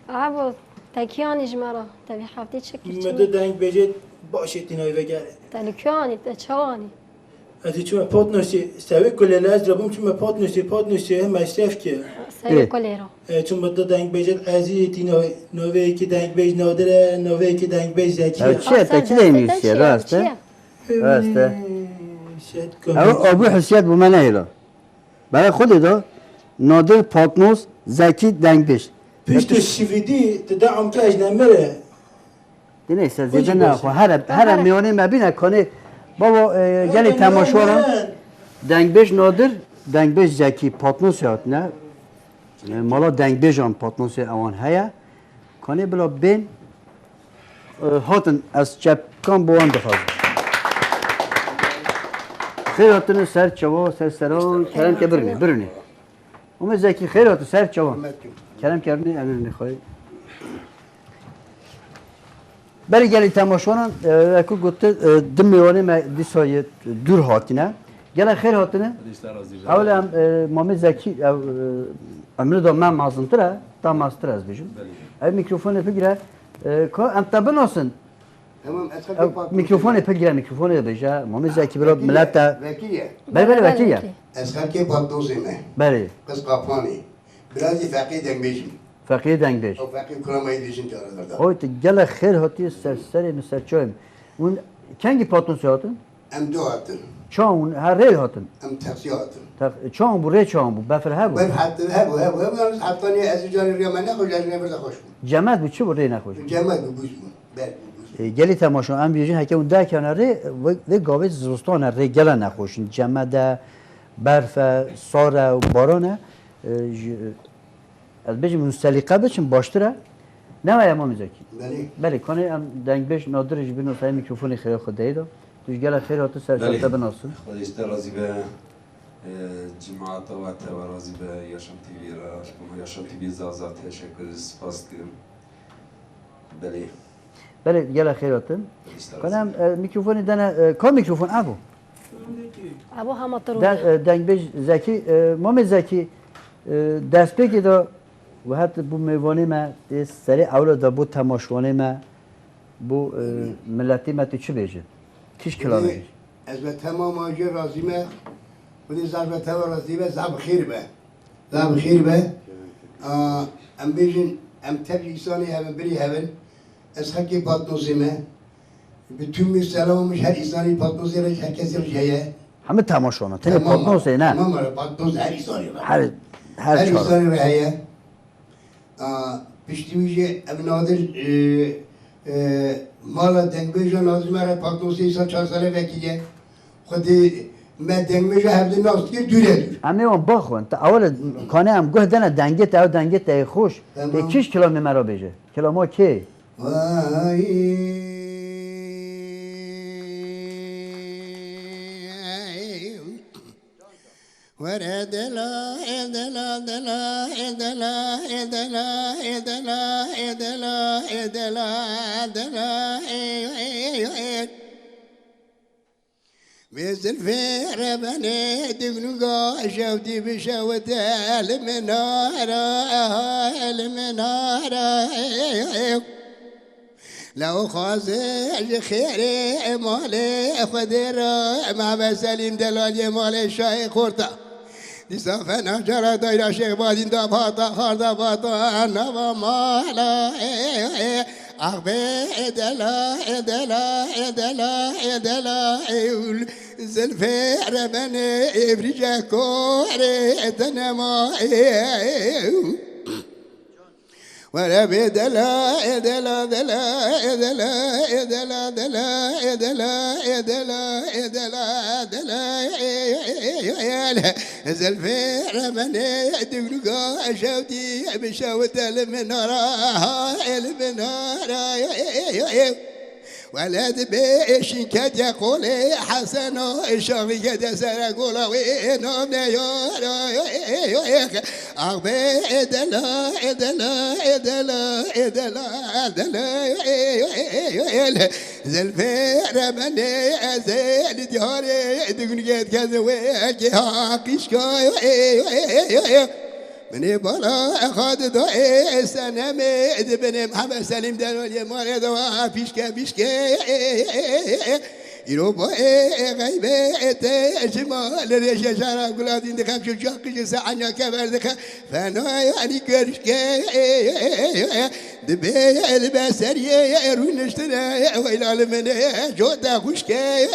عبود تکیانی جمرا تبی حفتی چکی مدو دنگ بجد باشه تینای وگره تلکیانی تچوانی از چون پاتنوسی سوی کلی لاز ربم چون پاتنوسی هم مصرف که سری کلیرا چون مدو دنگ بجد ازی تینای نوی که دنگ بج نادره نوی که دنگ بج زکیه چیه تکی نمیشه راسته راسته ابو حسیت بو من ایلا برای خودت دو نادر پاتنوس زکی دنگ بش پیشتو شیویدی تدعم که اجنمره دینه زیده نه خو هر میانه مبینه کنه بابا گلی تماشا دنگ بش نادر دنگ بش زکی پاتنوس هات نه مالا دنگ بجان پاتنوس اوان هیا کنه بلا بین هاتن از چپ کام بوان دخواه خیر هاتن سر چوا سر سران کرم که برنی اومه زکی خیر هاتن سر چوا کرم کردنی امیر نخواهی برای گلی تماشانا اکو گفته دم میوانه ما دیسای دور هاتینه گله خیر هاتینه اول مامه زکی امروز دام من مازنتره تا ماستر از بیشم ای میکروفون بگیره که انت بناسن میکروفون بگیره میکروفون بگیره مامه زکی برای ملت بله وکیه از خلک پاتوزمه بله قص قاپانی برای فقید دنگ بیشیم فقیر دنگ بیش او فقید کلامایی دیشین چاره درده اوه گله خیر هاتی سر مسرچایم اون کنگی پاتون هاتن ام دو هاتن چون هر ری هاتن ام تقصی هاتن چون بو ری چون بو بفر هبو باید حتی هبو یعنی حتانی از جانی ریا من نخوش از نبرد خوش بود جماعت بو چه بو ری نخوش جمعه ببوش بود بله گلی تماشا ام بیجین هکه اون ده کناره و گاوی زرستان ری گله نخوشن جماعت برف ساره و بارانه از بیشتر مستلیقه بچن باشتره نه وای امام زکی بله کنه ام دنگ بیش نادرش بینو سعی میکروفونی خیلی خود دیدو توش گله خیر هاتو سر شده بناسون خودشته راضی به جماعت و راضی به یاشان تیوی را یاشان تیوی زازا تشکر سپاس دیم بله گله خیر هاتو کنم میکروفونی دنه کام میکروفون ابو همه ترو دنگ بیش زکی مام زکی دست بگی دو و حتی بو میوانی ما سری اول دا بو تماشوانی ما بو ملتی ما تو چی بیجه؟ کیش کلامه بیجه؟ از به تمام آجه راضی ما بودی ضربت ها راضی به زب خیر به زب خیر به ام بیجن ام تبی ایسانی هبن بری هبن از خلقی پاتنوزی ما به تومی سلامش هر ایسانی پاتنوزی را هر کسی را جایه همه تماشوانا تنه پاتنوزی نه تمام را پاتنوز هر ایسانی را هر ایسانی را هیه پشتیویجه ام نادر مالا دنگویجه نادر مرا پاتنوزی ایسان 4 ساله وکیه خودی من دنگویجه هفته ناست که دوره دور اما اون باخون تا اول کانه هم گوه دنه دنگت او دنگت ای خوش به کیش کلامه مرا بیجه کلاما کی؟ وردلا ادلا دلا ادلا ادلا ادلا ادلا ادلا ادلا بزلفير بني دقنقا شوتي بشوت المنارة لو خازج خيري مالي خدر مع بسليم دلالي مالي شاي خورتا لسافنا جرى دايرة شيخ بادين داباتا خاردا باتا نبا مالا أخبي إدلا إدلا إدلا إدلا زلفي ربني إبرجا كوري تنما ولا بدلا إدلا دلا إدلا إدلا دلا إدلا إدلا إدلا دلا زلفي رمني دقلقا شوتي بشوت المنارة ولد بيش كد يقولي حسن شامي كد سرقولا وينهم نيور أغبي إدلا إدلا إدلا إدلا إدلا زلفي رمني أزيل دياري دقن قد كذوي كي هاقش كاي من بالا خاد دعای سنم ادبنم همه سلیم دنولی مال دوا پیشکه ایرو با غیبت جمال ریش شراب گلادین دخم شو جاکش سعنیا کبر دخم فنای علی گرشکه دبیل بسریه روی نشتره ویلال منه جوتا خوشکه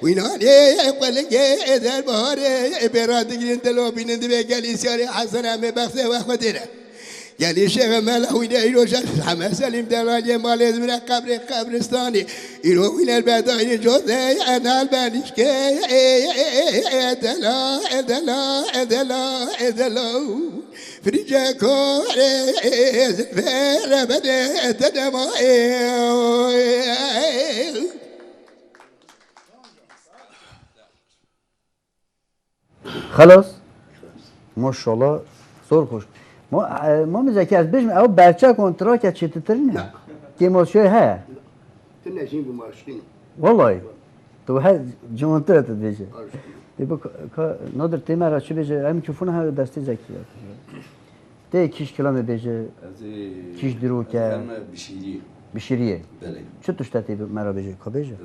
وینالی قلقه در بهاره برادگرین دلو بیننده به گلی سیاری حسن همه بخصه و خودیره گلی شیخ ملوینه ایرو شخص همه سلیم دلالی مالید من قبرستانی ایرو وین البدایی جوزه انال بانیشکه ادلا فريجا كوري زفير بدأت دمائي خلاص ماشاءالله زور خوش ما مزکی از بجم او بچه کنترا که چطورینه که ماشای ها تنشين بمارشين والله تو ها جوانتر تدیجه دیگه نادر تیمه را چی بجه همین کفونه ها دستی زکی ده کیش کلام بجه کیش درو که بشیریه چه توشته مرا بجه که بجه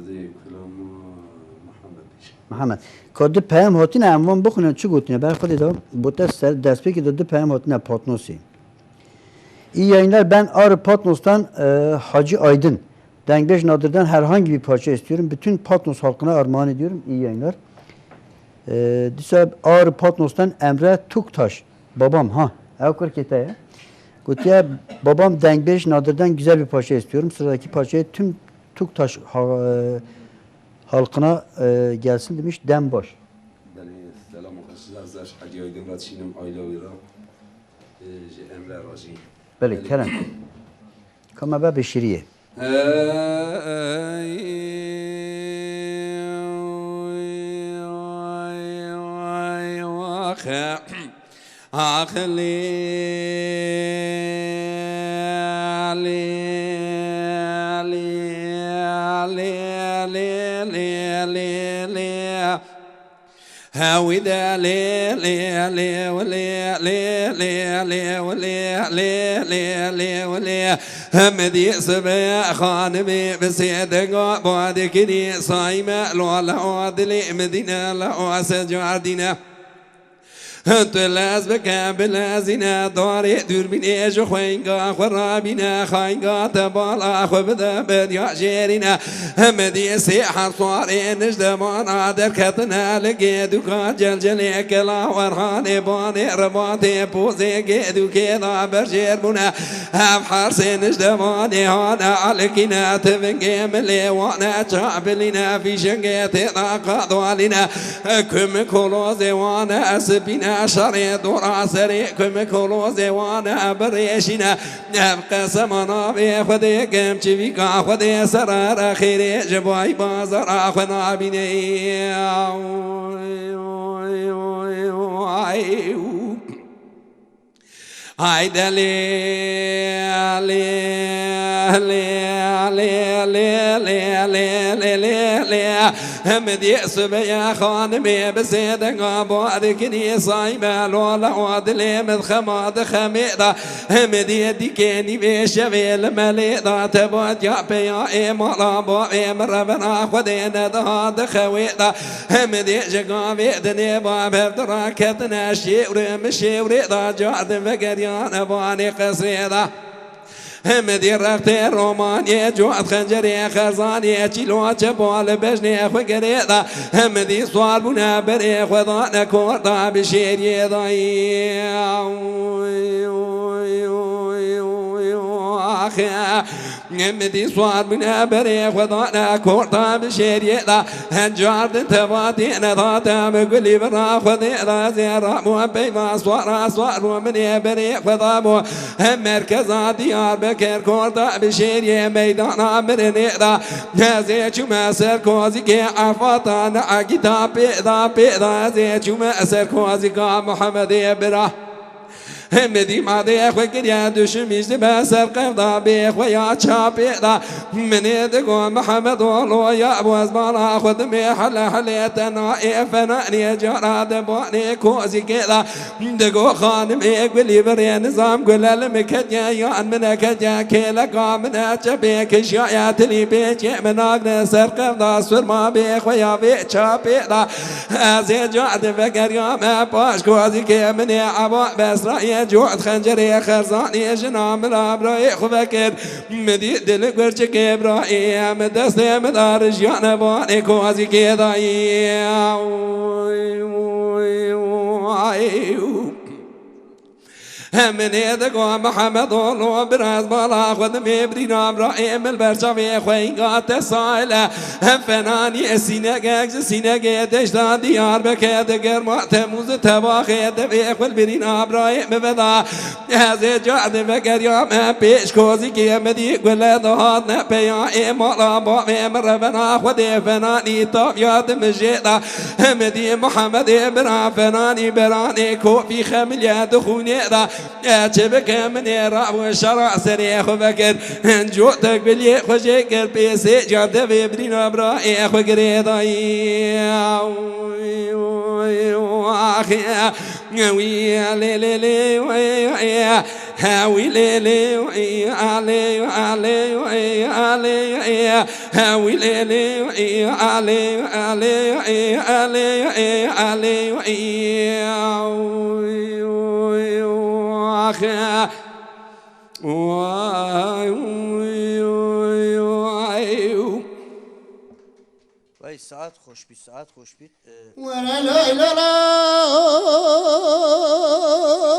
محمد کارد پیام هاتینه اموان بخونه چی گوتینه برای خود دا بوده سر دست بی که داده پیام هاتینه پاتنوسی این yayınlar ben Ağrı Patnos'tan Hacı Aydın Dengbej Nadir'den herhangi bir parça istiyorum. Bütün Patnos halkına armağan ediyorum. İyi yayınlar. Disa Ağrı Patnos'tan Emre Tuktaş. Babam ha. Evkır ketaya. Gutiye babam Dengbej Nadir'den güzel bir parça istiyorum. Sıradaki parçayı tüm Tuktaş halkına gelsin demiş Dembaş. Selam olsun. Hacı Aydın Ratşin'im Aylavira. Emre Raci. بله کرم کما با بشریه هاوي ذا لي لي لي ولي لي لي لي ولي لي لي لي ولي همدي سبع خانمي بسيدك بعدك دي صايمة لولا عدلي مدينة لا أسجعدنا انت لاز بكابل زنا داري دور بين ايش خوينغا خرابينا خاينغا تبالا خبدا بديا جيرنا همدي سيحر صاري نجدمان عادر كتنا لقيدو كاجل جليك لا ورهاني باني رباطي بوزي قيدو كيدا برجير بنا هم حرسي نجدماني هانا عليكنا تبنقي ملي وانا شعبلنا في شنقيتي طاقة دوالنا كم كولوزي وانا اسبنا شري دور سريكم كل زوانا بريشنا نبقى سمنا بخدي كم تبيك خدي سرار خير جباي بازار خنا بيني هايدا لي لي لي لي لي لي لي لي همدي سبيا خانمي بسيدك بعدك ني صايمة لولا عدلي من خماد خميدة همدي ديكني بشبيل مليدة تبات يا بيا إمارا بوئي مربنا خدينا دهاد خويدة همدي جقامي دني باب دراكتنا شيوري مشيوري دا جعد فقريان باني قصيدة همدي رختي روماني جوعت خنجري خزاني تشيلو تشبال بجني خقريدا همدي صار بنا بري خضانا كوردا بشيري ضاي همدي صار بنا بري خضانا كوردا بشيري ضا هنجارد تبادينا ضاتا بقولي برا خذيدا زيرا مو بيما صار ومني بري خضابو هم مركز ديار بكر كوردا بشيري ميدان عمرني ضا زي چوما سر كوزي كي عفاتا نعقيتا بيدا زي چوما سر كوزي كا محمد برا مدي ماضي خوكر يا دشميز بسر قفضا بيخ ويا شابيدا من يدقو محمد والله يا ابو ازبالا خذ محل حليتنا فناني جراد بواني كوزي كذا دقو خانم يقولي بري نظام قول المكجا يا من كجا كيلا قامنا جبيك شايات لي بيجي من اغنى سر قفضا سر ما بيخ ويا بيك شابيدا ازي جعد فكر يا ما باش كوزي كي من عبا بس رأي جوعد خنجري خرزاني جنام الابراي خفكر مدي دل قرشك ابراهيم دستي مدار جانا باني كوزي كي ضايع من يدقو محمد الله براز بالا خذ مبرينا ابراهيم البرشاوي خوينقات سايله فناني سيناق سيناق دشتا ديار بكاد قرما تموز تباخي دبي خل برينا ابراهيم بدا هذا جعد بكر يا ما بيش كوزي كي مدي قل ضهات نبيا مالا با مربنا خذ فناني طاب يا مجيدا مدي محمد ابراهيم فناني براني كوفي خمل دخوني ذا أجبك من يراب وشرع سريخ وفكر جوتك بلي خجيك بيسي جاد بيبرين أبرائي خجري ضيع وي لي لي لي وي هاوي لي لي وي علي علي وي علي هاوي لي لي وي علي علي علي علي وي وای ساعت خوش بی ساعت خوش بی ولا لا لا لا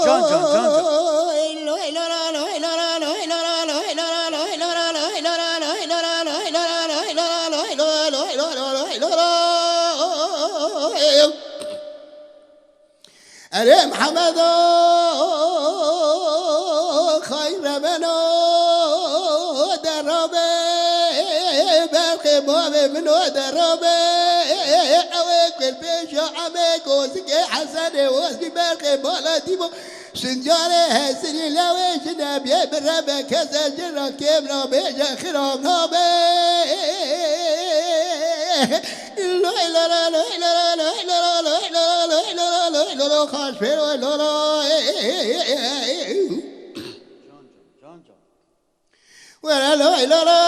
جان جان جان جان أري محمد خير منو دربه برخي بابي منو دربه أويك بالبيش عميك وزكي حسن وزكي برخي بالا ديبو شنجاري هسري لويش نبي بربه كذا جرى كيمنا بيجا خرام نابي لا لا لا لا لا لا لا لا لا لا لا خاش فيرو لا لا ولا لا لا لا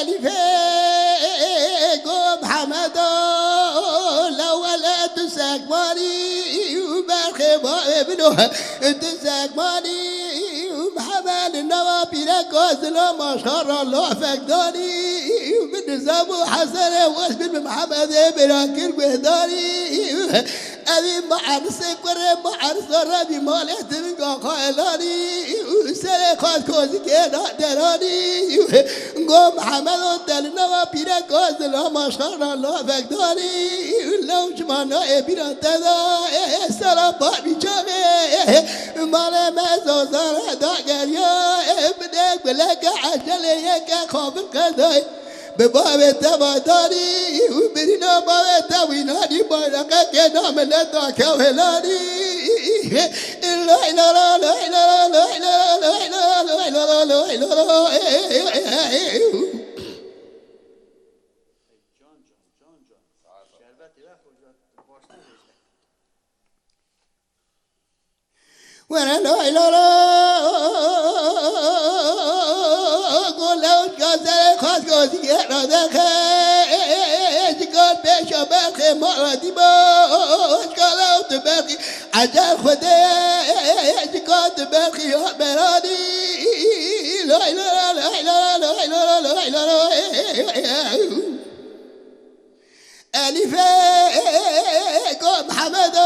ألف قوم حمد لو ولا تساق مالي وبرخي ما ابنه تساق مالي ومحمد النوابي لك ما شر الله فقداني من زابو حسن واسم محمد براكر بهداني أبي معرسك ورب معرس ربي مالت من قايلاني سري خاص كوزي كنا دراني قوم محمد دلنا وبيرا كوز ما شر الله فقداني لو جمعنا بيرا تدا سلام بابي جامي مال ما زوزر داغر يا بدك بلك عجل يك خابر قداي بباب تباداني وبرنا باب تبيناني بارك كنا من ذاك وهلاني لا لا لا لا لا لا لا لا لا لا لا ولا لا لا لا قول لو كسر خاص كوزي هذا خير قال بيش بخي مرادي باش قالوا تبخي عجل خدي قال تبخي براني لا لا لا لا لا لا لا لا ألف قوم محمد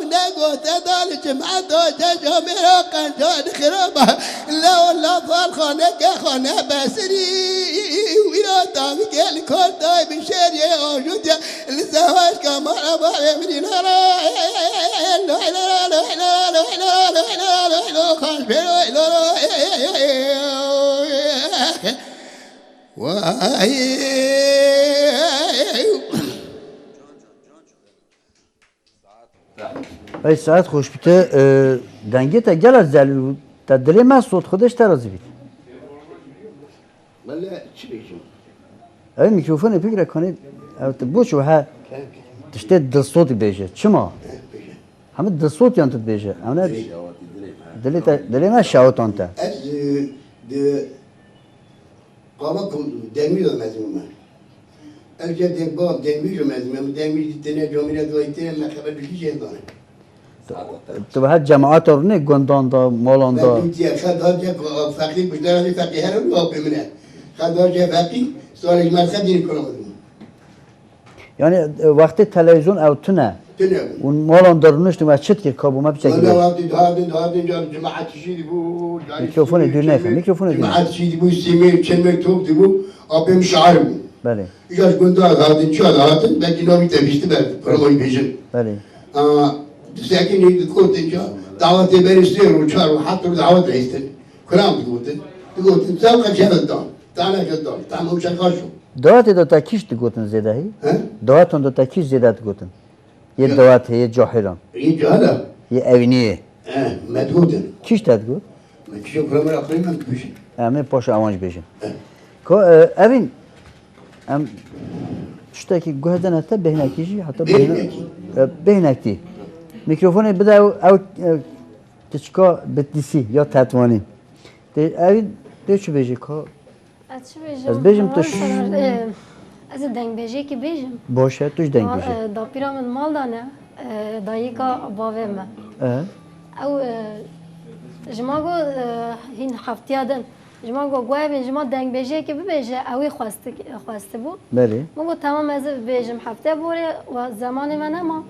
من قوت دال جمعة جميرة قنجان خرابة لو لا فالخانك خانة بسري ويا تامي قال كل داي بشري أوجود الزواج كمان أبغى من لا لا لا لا لا لا لا لا لا لا خاش بيرو لا واي ای ساعت خوش بیته دنگی تا گل زلی تا دلی من صوت خودش ترازی بید ولی چی بیشم؟ ای میکروفون فکر کنی بوچو ها تشته دل صوتی بیشه چما؟ همه دل صوت یان تو بیشه همه دلی من شاوتان تا از قابا کن دنمی دادم از من الجا دنمی جو مزمم دنمی دیدن جامعه دوایتی من خبر بگی جندانه تو به هر جماعت رو نه گندان دا مالان دا من بیتی خد ها جا فقیر بجدارم فقیر هر رو آب بمنه خد ها جا فقیر سوالش مرخد دینی کنم بدون یعنی وقتی تلویزیون او تونه تنه اون مالان دارونش تو چت که کابو ما بچه والله وقتی دادن جا جماعت چیزی بود میکروفون دور نفهم میکروفون دور جماعت چیزی بود سیمیر چنمیر توب دی بود آبیم شعر بود بله ایجاش گنده دادن چی دادن بکی نامی تبیشتی بر پرمایی بیشن بله ساكن يقول تنجا دعوة بريستي وشار وحطوا دعوة رئيستن كلام تقول تسوق شهر الدار تعال جدار تعال مش خاشو دعوت دو تا کیش گوتن زیده هی دعوت دو تا کیش زیده گوتن یه دعوت هی جاهلان يجهلا یه اوینیه ما تقولن کیش داد گوت ما تشوف كلام الآخرين ما تبيشن همه پاش اوانج بیشن که اوین ام شتا کی گوهدن حتی بهنکیشی حتی بهنکتی میکروفون بده او تشکا بتیسی یا تطوانی اوین دو چی بیجی که از چی بیجم؟ از بیجم توش از دنگ بیجی که بیجم باشه توش دنگ بیجی دا پیرا من مال دانه دایی که باوه من او جما گو هین هفتی آدن جما گو گوه جما دنگ بیجی که ببیجه اوی خواسته بود بله مگو تمام از بیجم هفته بوره و زمان من اما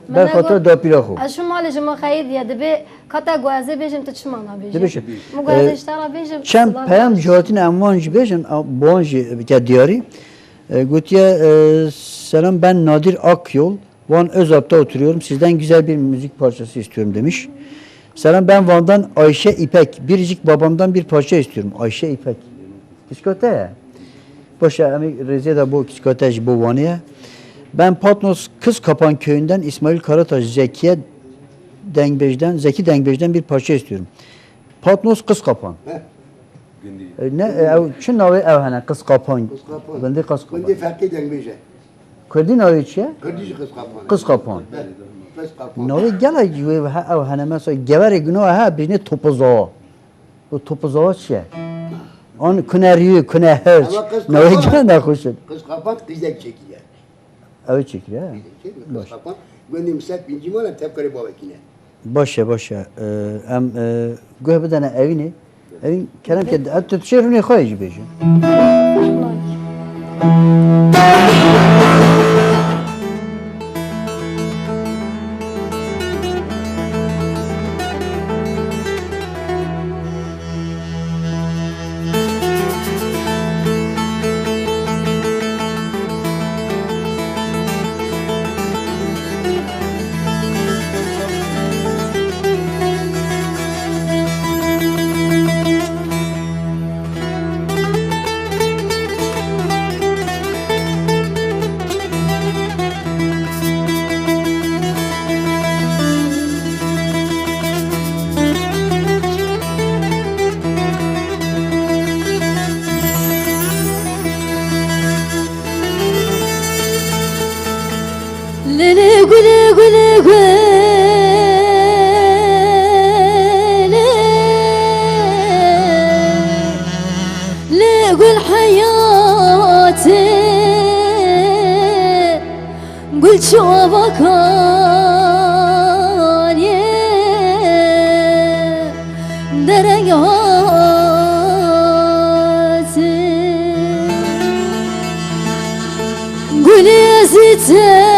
بر خاطر دا پیرا خوب از شما مال جما خیلی یا دبی کاتا گوازه بیجم تو چما نبیجم دبیشه مگو از اشترا بیجم چند پیام جهاتین اموانج بیشن بانج که دیاری گوتیا selam ben Nadir Akyol Van Özalp'ta oturuyorum sizden güzel bir müzik parçası istiyorum demiş. Selam ben Van'dan Ayşe İpek biricik babamdan bir parça istiyorum Ayşe İpek. Kiskote Boşa ami Rize'de bu kiskote bu Van'ya. Ben Patnos Kızkapan köyünden İsmail Karataş Zeki Dengbej'den bir parça istiyorum. Patnos Kızkapan. Ne çün navi evhane Kızkapan. Bende Kızkapan. كنت فقيد الميجا Kurdin navi çiye? كرديش قصقابان Kızkapan. قصقابان Navi gel gibi ha evhane mesela gevere günü ha bizne topuzağı. Bu topuzağı çiye? On kuneriyi kuneher. Navi gel ne hoşun. قصقابان قيزك شكيا Evet çekiyor ha. قصقابان قلني مسات بنجي مالا تفكري بابكينا Başa. Em göhe bedene evini. Evin kerem ki tütüşeruni koyucu beji. قول حياتي قل شوفك درجاتي قل يا ستاجي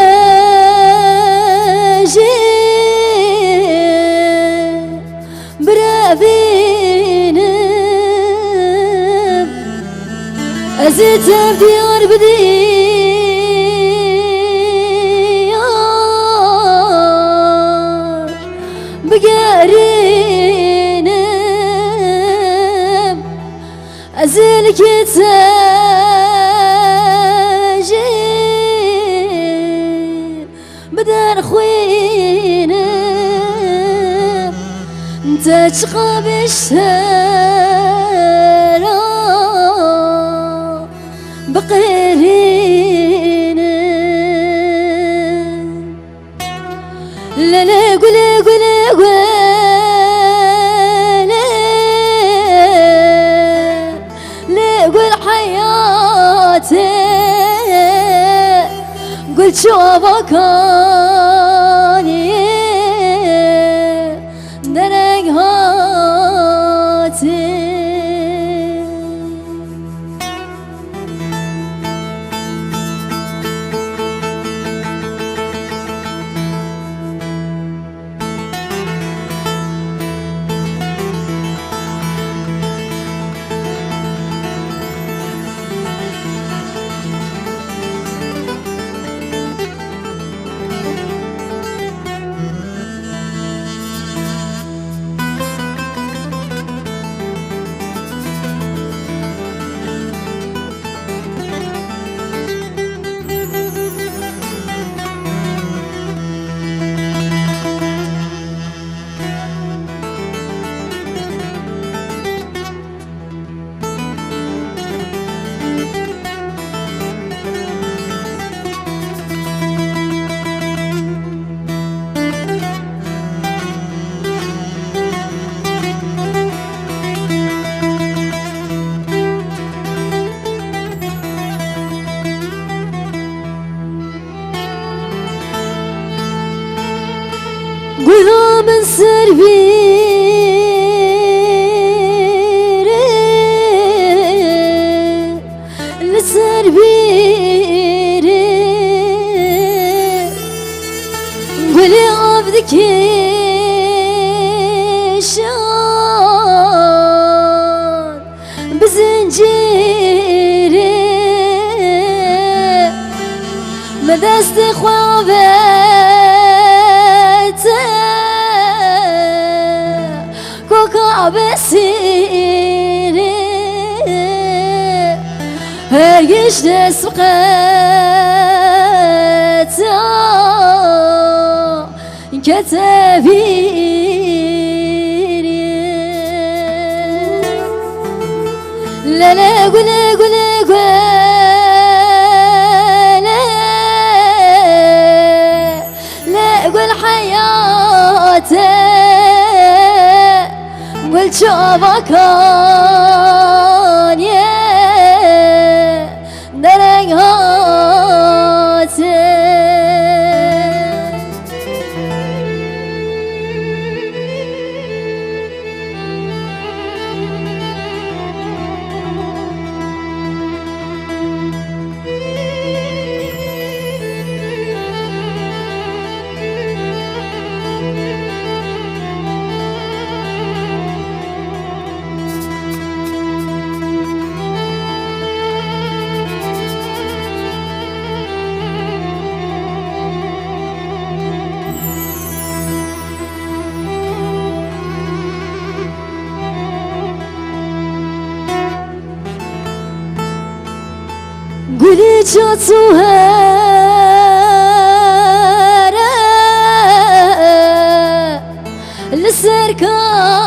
برابيني أزيت بديار بديار بقارينم أزيل كتاجي بدار خوينم تشقى بالشارع بقرين لا لا قولي قولي قولي لا قول حياتي قلت شوفك درق هاتي قولوا من سربيري لسربيري قولي عبدك شان بزنجيري مدست خوابت كوكا بسيري هرقش دسقت كتابيري لا لا قولي قولي قولي لا قول حياتي قلت شوفك درق هاتي قولي جاتوهارة لسركانية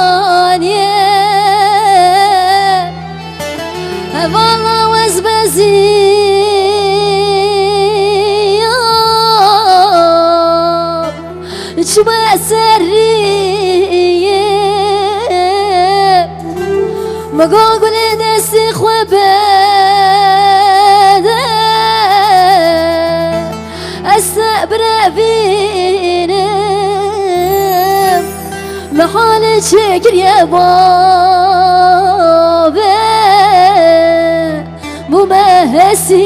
والله وزبزية شبه سرية ما قولي دستي خوبة برافينم محال شكر يا بابا ممهسين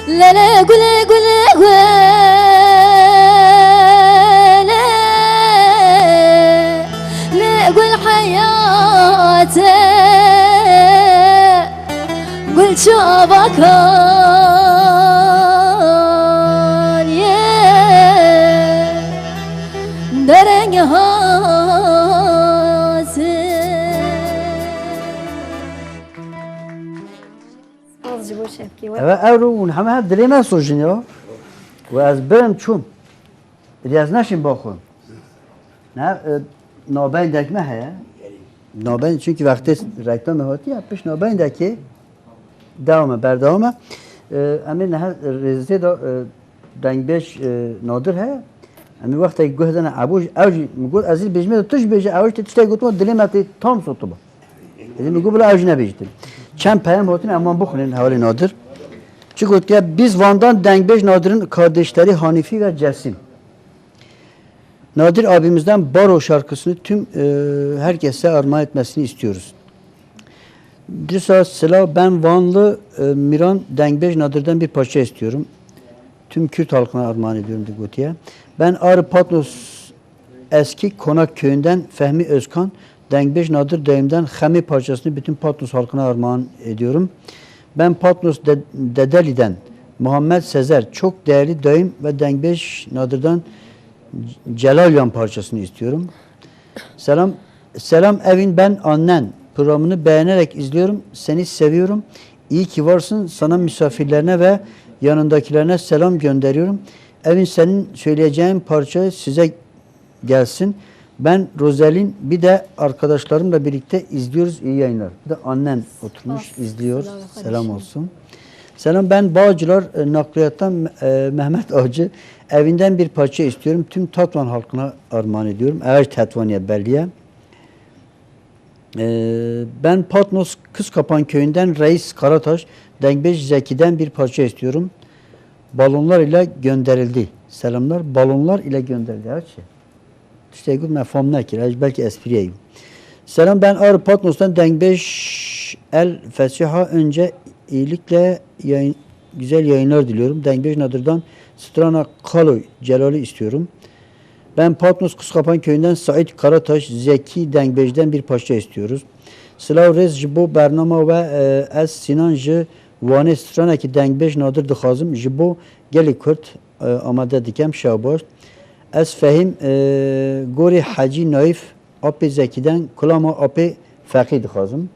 لا لا قولي قولي قولي لا قول حياتي قلت شوفك درق هاتي از جبو شبکی و او رو همه دلی من سوژنیا و از برم چون ریاض نشین باخون نه نابین دکمه هیا نابین چون که وقتی رکتام هاتی پیش نابین دکی دوامه بردوامه امی نه رزده دا دنگبش نادر هست امی وقتی گوه دن عبوش اوجی میگود ازی بیجمه توش بیجه اوج تشتی گفتم دلیم اتی تام سوتو با ازی میگو بلا اوج نبیجتیم چند پیام هاتین اما بخونین حوالی نادر چی گفت که biz Van'dan Dengbej Nadir'in kardeşleri Hanifi ve Cesim. Nadir abimizden Baro şarkısını tüm herkese armağan etmesini istiyoruz. Dirsa Sela ben Vanlı Miran Dengbej Nadir'den bir parça istiyorum. Tüm Kürt halkına armağan ediyorum Digoti'ye. Ben Ağrı Patnos eski Konak köyünden Fehmi Özkan Dengbej Nadir dayımdan Hemi parçasını bütün Patnos halkına armağan ediyorum. Ben Patnos Dedeli'den Muhammed Sezer çok değerli dayım ve Dengbej Nadir'den Celalyan parçasını istiyorum. Selam Evin ben annen. Programını beğenerek izliyorum. Seni seviyorum. İyi ki varsın. Sana misafirlerine ve yanındakilerine selam gönderiyorum. Evin senin söyleyeceğin parça size gelsin. Ben Rozelin bir de arkadaşlarımla birlikte izliyoruz. İyi yayınlar. Bir de annen oturmuş izliyor. Selam olsun. Selam ben Bağcılar nakliyattan Mehmet Avcı. Evinden bir parça istiyorum. Tüm Tatvan halkına armağan ediyorum. Eğer Tatvaniye belliye. Ben Patnos Kızkapan köyünden Reis Karataş Dengbej Zeki'den bir parça istiyorum. Balonlar ile gönderildi. Selamlar. Balonlar ile gönderildi. Her şey. İşte bu mefhum ne ki? Belki espriyeyim. Selam ben Ağrı Patnos'tan Dengbej El Fesiha önce iyilikle güzel yayınlar diliyorum. Dengbej Nadir'dan Strana Kaloy Celal'i istiyorum. Ben Patnos Kızkapan köyünden Said Karataş Zeki Dengbej'den bir parça istiyoruz. Slav Rez Jibo Bernama ve Ez Sinan Ji Vane Strana ki Dengbej Nadir dixazım. Jibo Geli Kurt amade dikem şabaş. Ez Fehim Gori Hacı Naif Ape Zeki'den Kulama Ape Fakir dixazım.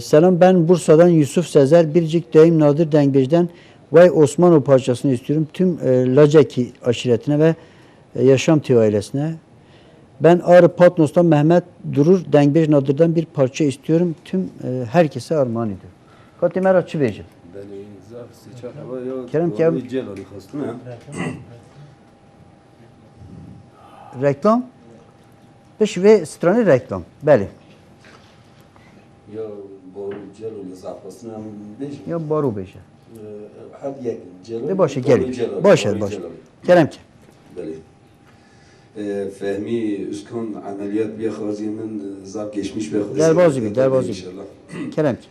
Selam ben Bursa'dan Yusuf Sezer Bircik Dayım Nadir Dengbej'den Vay Osmanlı parçasını istiyorum. Tüm Lacaki aşiretine ve Yaşam Tüy ailesine. Ben Ağrı Patnos'tan Mehmet Durur Dengbej Nadir'den bir parça istiyorum. Tüm herkese armağan ediyorum. Katimer açı vereceğim. Kerem reklam. Beş ve strani reklam. Beli. Ya Baru beşe. Ne başı gel. Başı. Kerem ki. Fehmi Üskün ameliyat bir xaziyenin zaf geçmiş ve Derbazı bir. Kerem ki.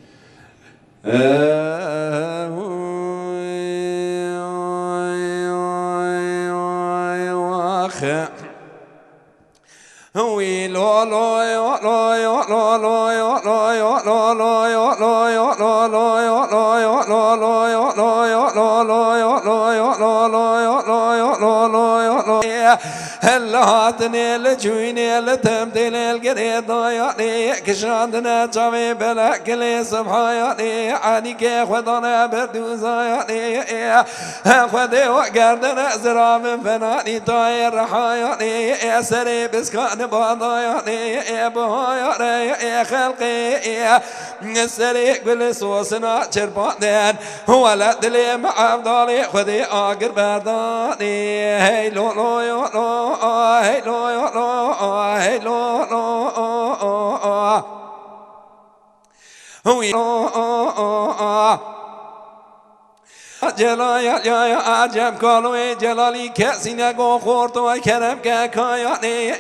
هلاتني لجويني لتمديني القريض ضايعني كشاندنا جامي بلا كلي سبحاني عني كي خدنا بردوز يعني خدي وقردنا زرا من فناني طاير رحاياني سري بسكان باضاياني بهاياني خلقي سري كل صوصنا شربان ولا دلي مع افضالي خدي اقر برداني هي لو لو يو لو هي لو يو لو هي لو لو هو جلال یا عجب کالوی جلالی کسی نگو خورد و کرم که کایانی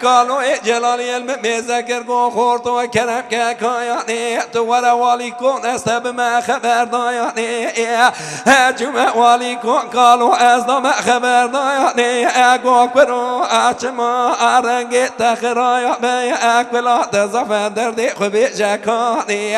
کالوی جلالی علم بذکر گو خورد و کرم که کایانی تو ورا والی کن است به ما خبر دایانی جمع والی کن کالو از دم خبر دایانی گو کرو اچما رنگ تخرایا به اکبلا تزفر دی خوبی جکانی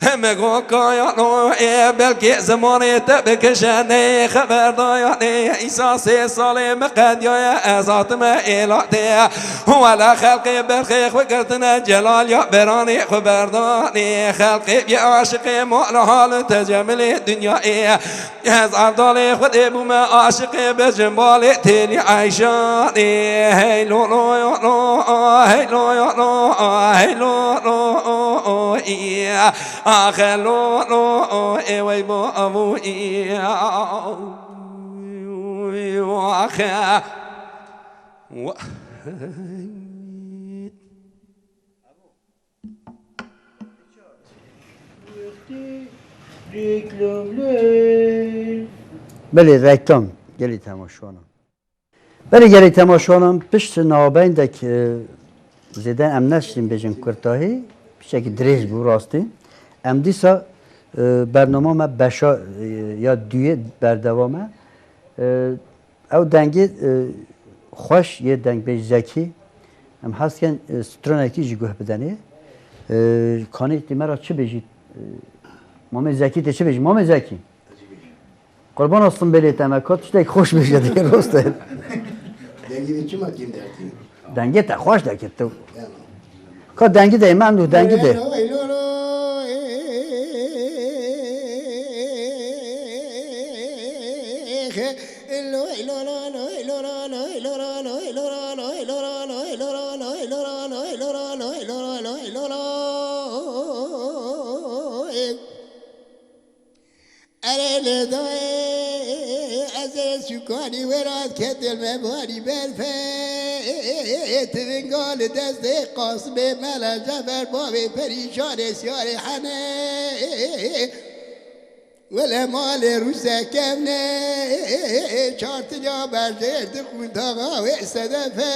مگو کایانو بلکه زمانی تبکشنه خبر دایانه ایسا 3 سال مقد یا ازاتم ایلاته ولا خلقی برخیخ وگرتنا جلال یا برانی خبردانی خلقی بی عاشق مال حال تجمل دنیایی از عبدال خود بوم عاشق بجنبال تیلی عیشانی هی لولو یولو هی لولو یولو هی لولو آخه لولو وی با ابوی آخه بله reklam گلی تماشانم بله گلی تماشانم پشت نابینده که زیدن ام نشتیم بجن کرتاهی پیشه که دریج بو راستی ام دیسا برنامه ما بشا یا دویه بردوامه او دنگی خوش یه دنگ بیش زکی ام هست که سترونکی جی گوه بدنی کانی دیمه چه بجید مامی زکی ته چه بجید مامی زکی قربان هستم بلیت امکات چه خوش بشه دیگه راسته دنگی چی ماکیم درتی دنگی تا خوش ده که تو که دنگی ده من دو دنگی ده شکانی وراد که دل مباری برفه تونگال دست قاسم ملا جبر باب پریشان سیار حنه ولی مال روسه کمنه چارت جا برجرد خون داغا و صدفه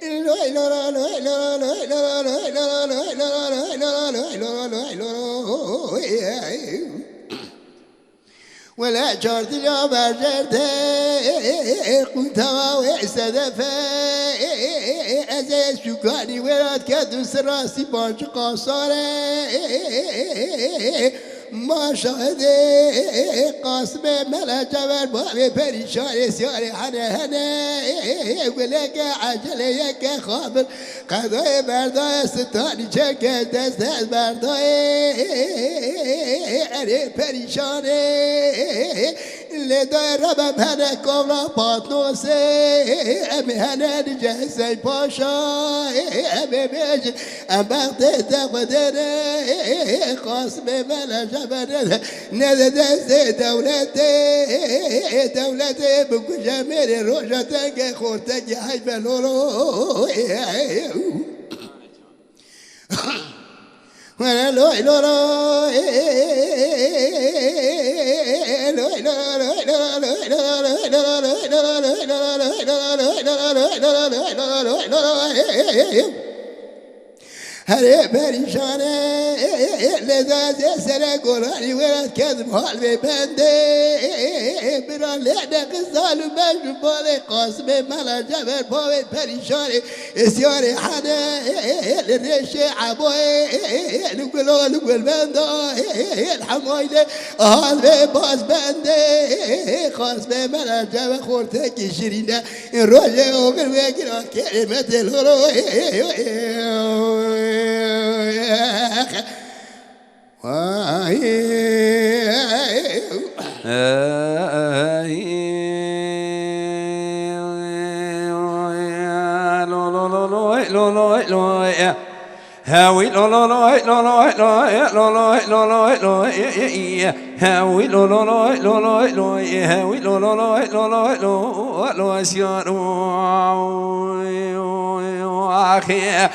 لوی لورا لوی لورا لوی لورا لوی لورا لوی لورا لوی لورا لوی لورا لوی لورا ولا جارت يا برجرت قلت وصدفة أزاز شكاني وراد كدوس راسي باج قاصرة ما شاهد قاسم ملا جبر بابي پریشان سیار هنه ولك عجله یک خابر قضای بردای ستانی چک دست از بردای اره پریشانه لدای ربم هنه کاملا پاتنوسه ام هنه نجهزه پاشا ام بیجن ام بغت تقدره قاسم ملا جبر نده دست دولت بگو جمیر روشتنگ خورتنگ حیب لولو ولا لوی لورا هر پریشانه لذت سر گلانی ورد کدم حال ببنده بران لعنه قصال و مجموع بال قاسم ملا جبر پاوه پریشانه اسیار حنه لرشه عبای لگل بنده الحمایده حال به باز بنده قاسم ملا جبر خورته که شیرینه روژه اوگر بگیران کلمت لورو هاوي لو لو لو لو لو لو لو لو لو لو هاوي لو لو لو لو لو لو هاوي لو لو لو لو لو لو لو اسيانو اخي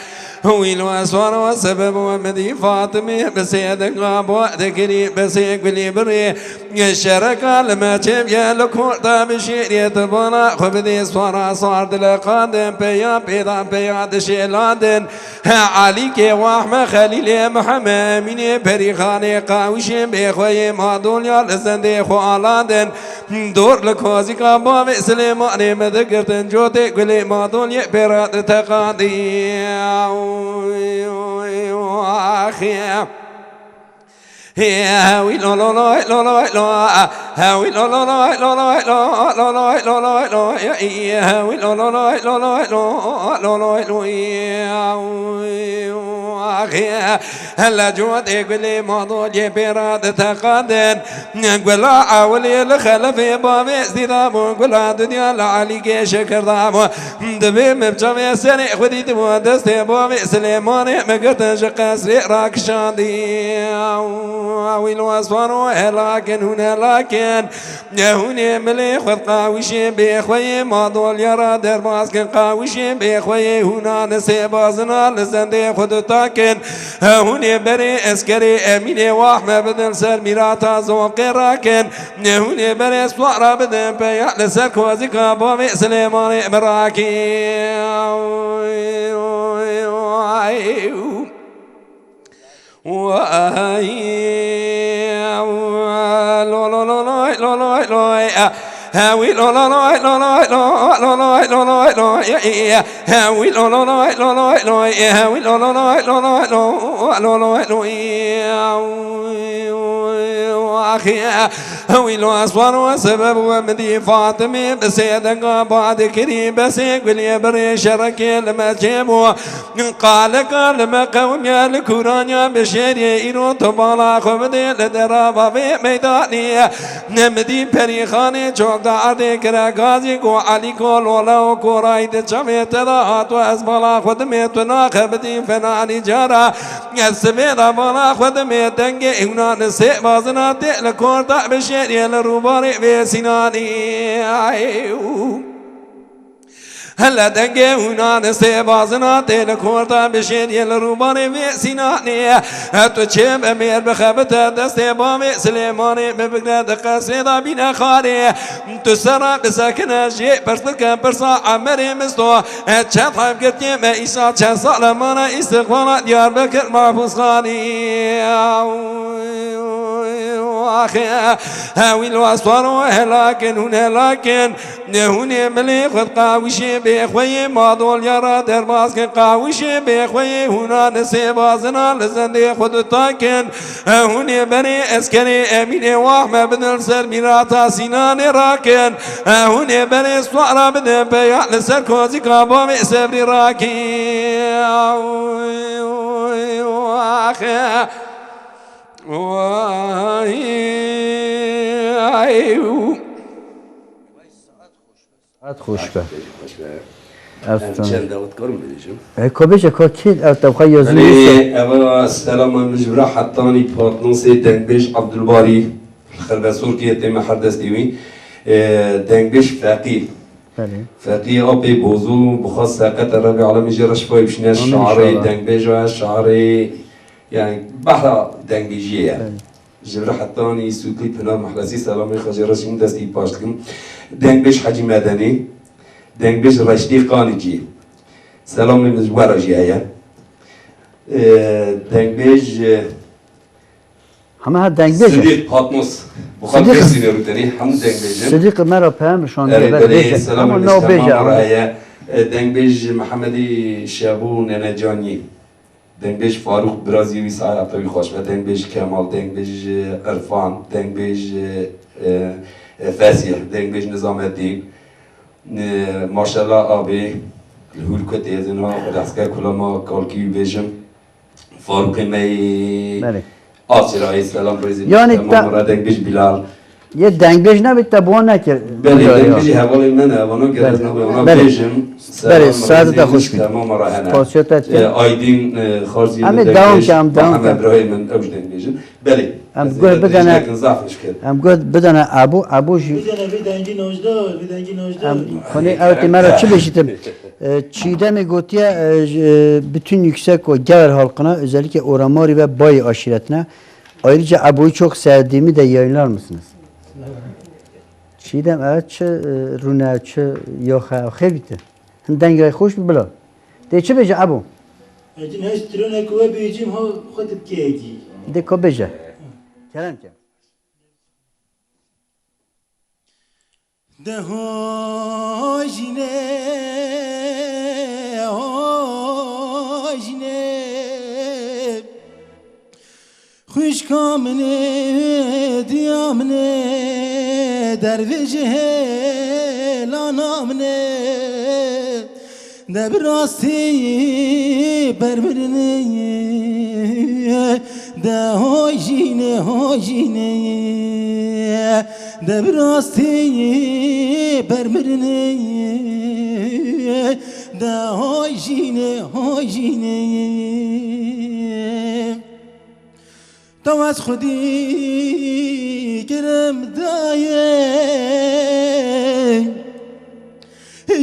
ويل واسوار وسبب ومدي فاطمه بسيدك ابو ذكري بسيك بلي بري الشرك لما تشب يا لكورتا بشيري تبنا خبدي سوار صار دلقادم بيا بيضا بيا دشيلادن عليك واحمد خليل محمد من بريخاني قاوش بخوي مادول يا لزندي خوالادن دور لكوزي كابا سليمان مذكرتن جوتي قلي مادول يبرات تقادي أخي هاوي لو لو لو لو لو لو هاوي لو لو لو لو لو لو لو لو لو لو هاوي لو لو لو لو لو لو لو لو أخي هلا جود يقول لي موضوع براد تقدم نقول لا عولي الخلف بابي زيدام نقول لا دنيا لا عليك شكر دام دبي مبجمع سنة خدي دمو دستي بابي سليماني مقت شقاسري راك شادي ويل واسفانو لكن هنا لكن هوني ملي خذ قاوشي بخوي موضوع يرا در ماسك قاوشي بخوي هنا نسي بازنا لزندي خذ تاكن هوني بري اسكري اميني واحمد بدل سر ميراتا زوق راكن هوني بري اسوارا بدل بيع لسر كوزيكا بابي سليماني مراكي هاوي لو لو لو لو لو لو لو لو لو لو هاوي لو لو لو لو لو لو هاوي لو لو لو لو لو لو لو لو أخي هاوي لو أسوار وسبب ومدي فاطمة بسيدك بعد كريم بس يقول يا بري شرك لما جيبوا قال ما قوم يا الكوران يا بشير يرو تبالا خمدي لدرابا في ميداني نمدي بريخاني جوك دعدي كرا غازي كو علي كو لولا كو رايد جميت دهات واسبالا خدمت ناخبتي فناني جارا يسميدا بالا خدمت دنگي هنا نسي بازنا لكور دا بشير يلروباري في سناني هلا دنگه هنا نسي بازنا تل كورتا بشين يل روباني في سناني تو چه بمير بخبت دست بامي سليماني ببقنا قصي دا بينا خاري تو سرا بسكن شي برسلك برسا عمري مستو چه طيب قرتي ما إيسا چه سالمانا استقبالا ديار بكر محفوظ خاني أخي هاوي الواسوار لكن هنا لكن هنا ملي خذ قاوشي بخوي ماضول يرى در ماسك قاوشي بخوي هنا نسي بازنا لزندي خذ تاكن هنا بني اسكري امين واحمد بن السر ميراتا سنان راكن هنا بني سوارا بن بيع لسر كوزي كابامي سبري راكي أخي خوش به چند دعوت کارم بدیشم کبیش کار کی توقع یازمی اول سلام مجبور حتانی پارتنرس دنگبش عبدالباری خلبسور که تیم حدث دیوی دنگبش فقیر فقیر آبی بوزو بخواست ساقط ربی عالمی جرش پای بشنه شعری دنگبش و شعری يعني بحر دنجية جبر حتاني سوقي بنا محلسي سلامي خجرش من دستي باشكم دنجبش حجي مدني دنجبش رشدي قانجي سلامي مزورة جاية دنجبش همه ها دنجبش صديق هاتموس بخاطر سينيرو تاني هم دنجبش صديق مرا بهم شان دنجبش سلامي مزورة دنجبش محمدي شابو ننجاني دنگبش فاروق برازیلی سعی اپی خوش و دنگبش کمال دنگبش عرفان دنگبش فسیح دنگبش نظام الدین ماشاءالله آبی الهول کتی از اینها دستگاه کلا ما کالکی بیشم فاروق می آسرای سلام برزیل یعنی تمام دنگبش بیلال یه دنگبش نبید تبوان نکرد بله دنگبشی حوالی منه وانا گرد نبود وانا بیشم بله ساعت تا خوش بید تمام راهنه پاسیتت آیدین خارجی همه داون که هم داون محمد ابراهیم من اوج دنگبشن بله هم گفت بدنه هم گفت بدنه ابو جی بدنه بدنگی نوجدار بدنگی نوجدار خونه اوتی مرا چی بشیتم چیده می گوتیه bütün yüksek o gever halkına özellikle Oramari ve Bay aşiretine ayrıca Abu'yu çok sevdiğimi de yayınlar mısınız? چیدم اوت چه رونه چه یا خیر بیته هم دنگای خوش بلا ده چه بجه ابو اجن هش ترونه کوه بیجیم ها خود بکیگی ده کو بجه کرم که ده هاجینه هاجینه مشکامنه دیامنه درویجه لانامنه دبراستی بربرنه ده هاجینه هاجینه دبراستی بربرنه ده هاجینه هاجینه تو از خودی گرم دایه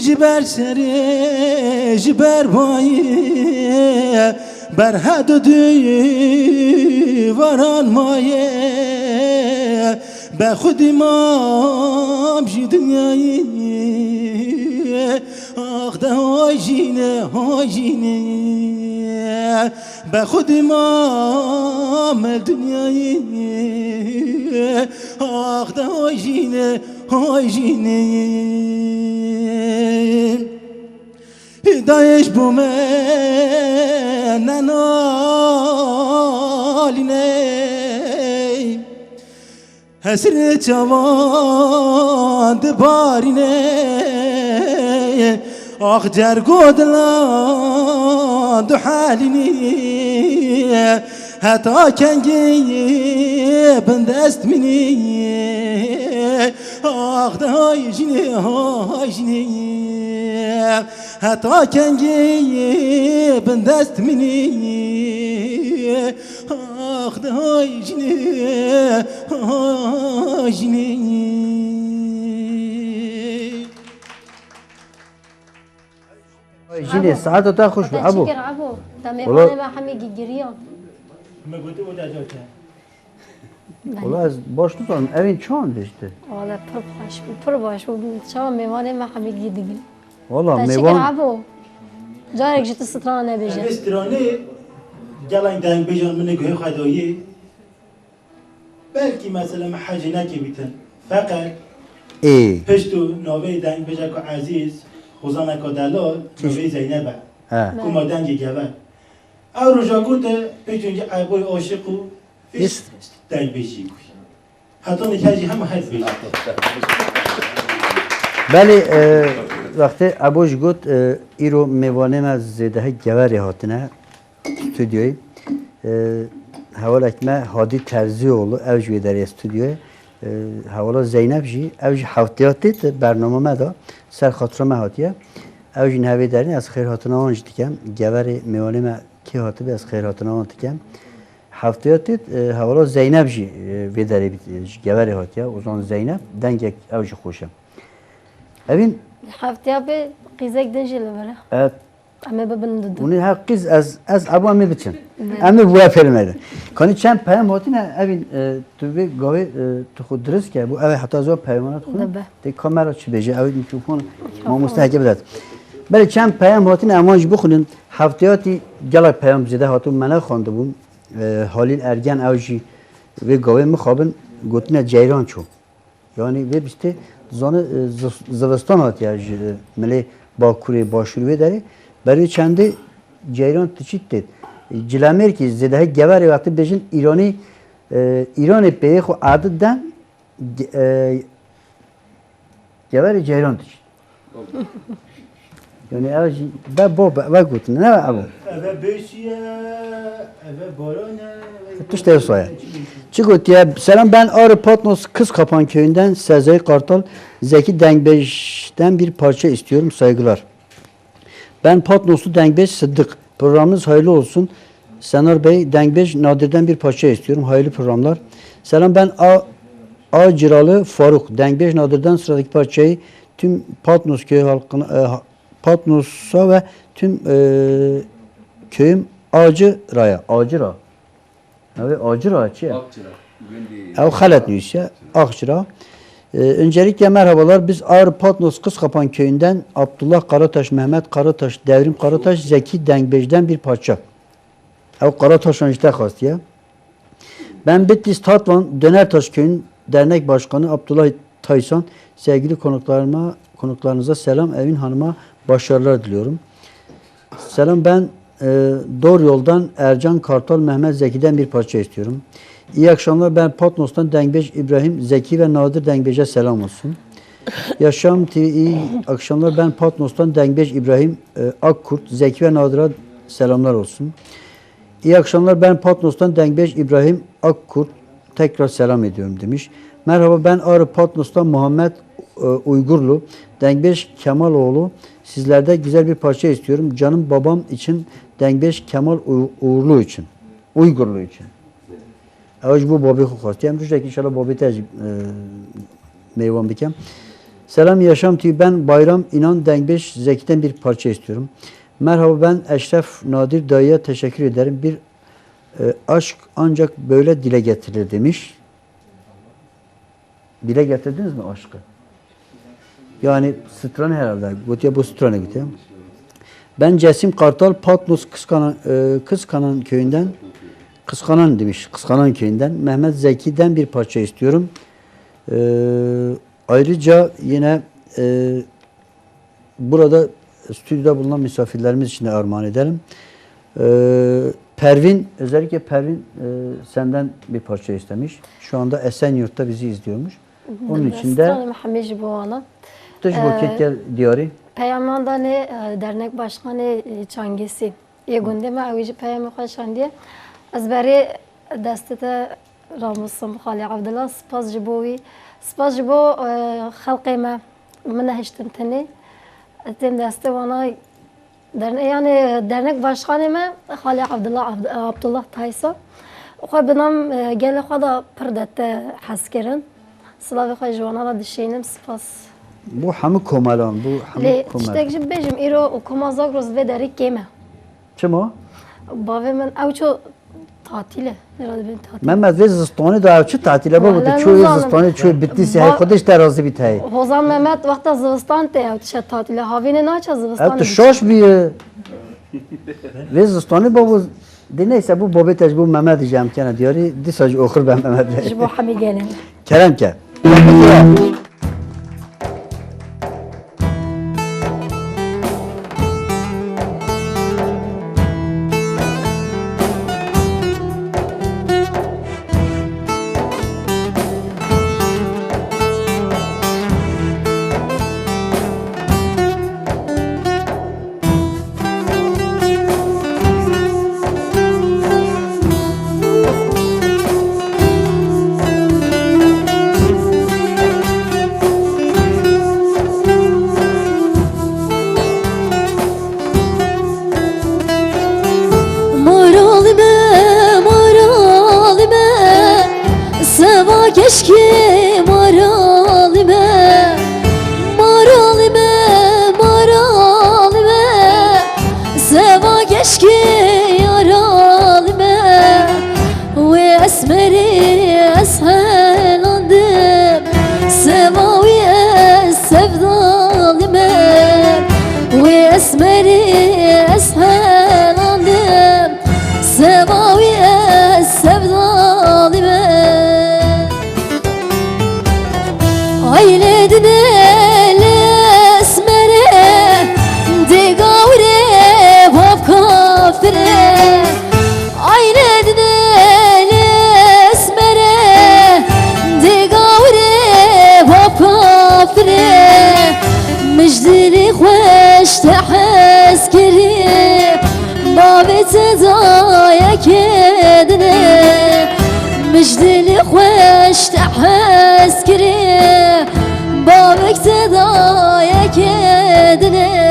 جبر سره جبر بایه بر حد و دیواران مایه به خودی ما بجی دنیایی آخ ده های جینه های جینه به خودی ما مل دنیایی آخ ده های جینه های جینه دایش بومه ننالینه حسر جوان دبارینه آخ جرگو دلان دو حالینی حتی کنگی بندست منی آخ دهای جنی های جنی حتی کنگی بندست منی آخ دهای جنی های جنی جینه ساعت تا خوش به ابو تشکر ابو تمیمانه و همه گیریان ما گوته بود اجاته والله از باش تو تام اوین چون بشته والله پر باش شما میوانه و همه گیدگی والله تشکر میوان ابو جارك جت سترانه بيجي استرانه گلن دنگ بجان من گوه خدایی بلکی مثلا حاجی نکی بیتن فقط ای پشتو نوه دنگ بجا که عزیز خوزانه که دلال نوه زینبه کما دنگ گوه او رجا گوته پیچونجا عبای عاشق و فیست دنگ بجی گوی حتی نکجی همه حد بجی بله وقتی ابوش گفت ایرو میوانه ما زیده گوری هاتنه استودیوی حوالا ما هادی ترزی اولو اوج در استودیوی حوالا زینب جی اوج هفتیاتیت برنامه ما دا سر خاطر ما هاتیه اوج نهوی دارین از خیر هاتنا آنج دیکم گوری میوانه ما کی هاته از خیر هاتنا آن دیکم هفتیاتیت حوالا زینب جی ویداری گوری هاتیه اوزان زینب دنگ اوج خوشم evin haftaya bir qizek dejil böyle. evet Ama babın dedi. onun hakkız az abu amı biçin. Amı bu efirmedi. Kanı çem peyam hotine evin tu bir gavi tu khudris ki bu ev hatta zor peyamanat khun. Te kamera çi beje ev mikrofon ma mustahkam edat. Beli çem peyam hotine amanj bukhulun haftiyati gala peyam zede hatun mena khondu bu Halil Ergen evji ve gavi mukhabın gotine ceyran ço. Yani ve işte زانه زوستان هاتیه ملی باکوری باشوری داره برای چنده جیران تچیت دید جلمر کی زده گوری وقتی بجن ایرانی پیه خو عادت دن گوری جیران تچیت yani evci ben baba gutun ne abu eve beşiye eve borane tuşta soya çıkıt ya selam ben Ağrı Patnos Kızkapan köyünden Sezai Kartal Zeki Dengbej'den bir parça istiyorum saygılar. Ben Patnoslu Dengbej Sıddık programınız hayırlı olsun. Senar Bey Dengbej Nadir'den bir parça istiyorum hayırlı programlar. Selam ben Acıralı Faruk Dengbej Nadir'den sıradaki parçayı tüm Patnos köyü halkına Patnos'a ve tüm köyüm Acıra'ya. Acıra. Evet, Acıra. Ev Halet Nüsya. Akçıra. Öncelikle merhabalar. Biz Ağrı Patnos Kızkapan köyünden Abdullah Karataş, Mehmet Karataş, Devrim Karataş, Zeki Dengbej'den bir parça. Ev Karataş'ın işte kastı ya. Ben Bitlis Tatvan Dönertaş köyün dernek başkanı Abdullah Taysan. Sevgili konuklarınıza selam. Evin Hanım'a başarılar diliyorum. Selam ben doğru yoldan Ercan Kartal Mehmet Zeki'den bir parça istiyorum. İyi akşamlar. Ben Patmos'tan Dengbej İbrahim, Zeki ve Nadir Dengbej'e selam olsun. Yaşam TV iyi akşamlar. Ben Patmos'tan Dengbej İbrahim, Akkurt, Zeki ve Nadir'e selamlar olsun. İyi akşamlar. Ben Patmos'tan Dengbej İbrahim, Akkurt, tekrar selam ediyorum demiş. Merhaba, ben Ağrı Patmos'tan Muhammed Uygurlu, Dengbej Kemaloğlu. Sizlerde güzel bir parça istiyorum. Canım babam için, Dengbej Kemal Uğurlu için. Uygurlu için. Ağaç bu babi xastiyem. Rüşek inşallah babi tecib meyvan bikem. Selam Yaşam TV. Ben Bayram İnan Dengbej Zeki'den bir parça istiyorum. Merhaba, ben Eşref Nadir dayıya teşekkür ederim. Bir aşk ancak böyle dile getirilir demiş. Dile getirdiniz mi aşkı? Yani Stran herhalde. Gotiye bu Stran'a gidiyor. Ben Cesim Kartal Patmos Kıskanan köyünden, Kıskanan demiş, Kıskanan köyünden Mehmet Zeki'den bir parça istiyorum. Ayrıca yine burada stüdyoda bulunan misafirlerimiz için de armağan edelim. Pervin, özellikle Pervin senden bir parça istemiş. Şu anda Esenyurt'ta bizi izliyormuş. Onun için de dış vakit diyarı. Peyamandane dernek başkanı Çangisi. Yegunde ma avici peyamı kaşandiye. Az beri destete Ramusum Khali Abdullah spas jibovi. Spas jibo halqema من هشتم تنی تیم دسته وانا yani dernek başkanı mı Khali Abdullah Taysa. O benim gele kadar pırdette haskerin. Sılavı kajwana dişeynim spas. Bu hamı komalan, bu hamı komalan. İşte şimdi bejim iro o komazagros ve derik keme. Kim o? Bavemin avço tatile. Herhalde ben tatil. Mehmet ve zıstonu da avçı tatile babudu. Çoğu zıstonu çoğu bittiyse her kodeş terazi bitey. Hozan Mehmet vakta zıvıstan te avçı tatile. Havine naça zıvıstan. Evet şoş bir ve zıstonu babu. Neyse bu babetej bu Mehmet diyeceğim kene diyor. Disaj okur ben Mehmet. Jibo hami gelin. Kerem ke. Keşke maralime, maralime, maralime, seva keşke yaralime, ve esmeri eshelandım, seva ve sevdalime, ve esmeri eshelandım, seva ve sevdalime. Ayledin el esmere, de gavre vaf kafire. Ayledin el esmere, de gavre vaf kafire. Müjdeli hoş teheskeri, babete dayak edine. Müjdeli hoş teheskeri, babek sedaya kedine.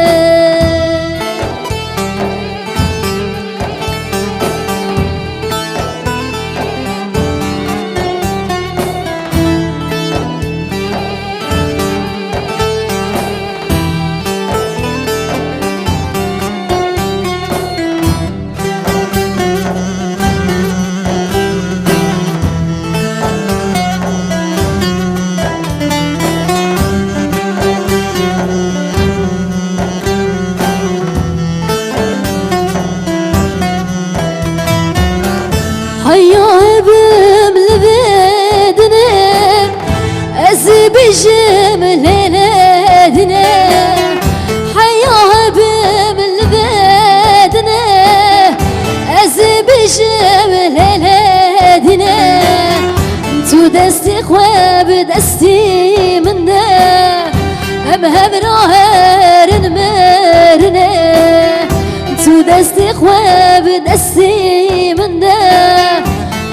دستي منه هم راهرن مرنه تو دستی خواب دستی منه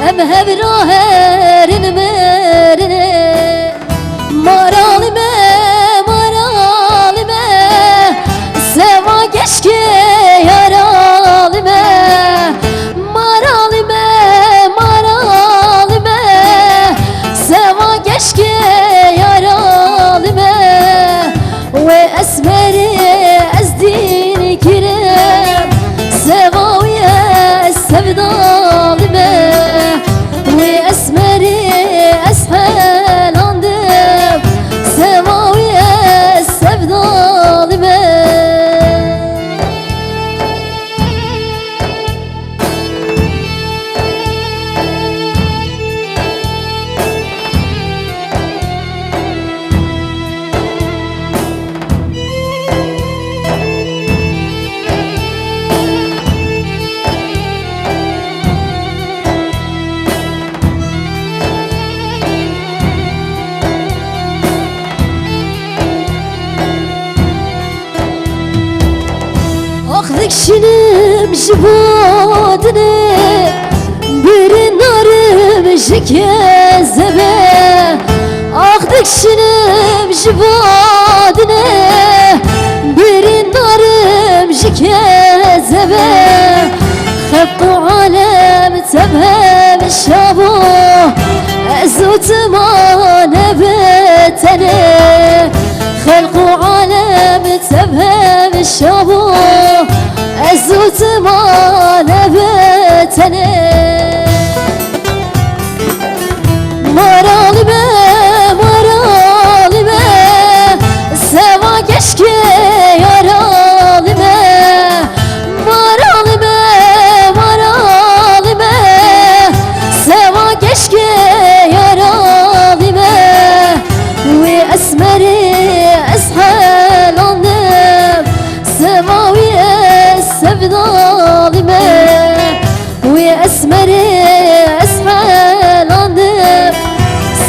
هم راهرن مرنه مرالمه سوا گشکی yaralime maralime seva geşke yaralime ve esmeri ezdini kirem sevaviye sevdalime ve esmeri eshelandım sevaviye sevdalime Dikşinim jibodine bir narım jikezebe Ah dikşinim jibodine bir narım jikezebe خط عالم تبهم الشابو أزوت ما نبتني خلق عالم تبهم الشابو أزوت ما نبتني مرالبه سوا keşke yaralime maralime seva keşke yaralime ve esmeri eshelandım semaviye sevdalime ve esmeri eshelandım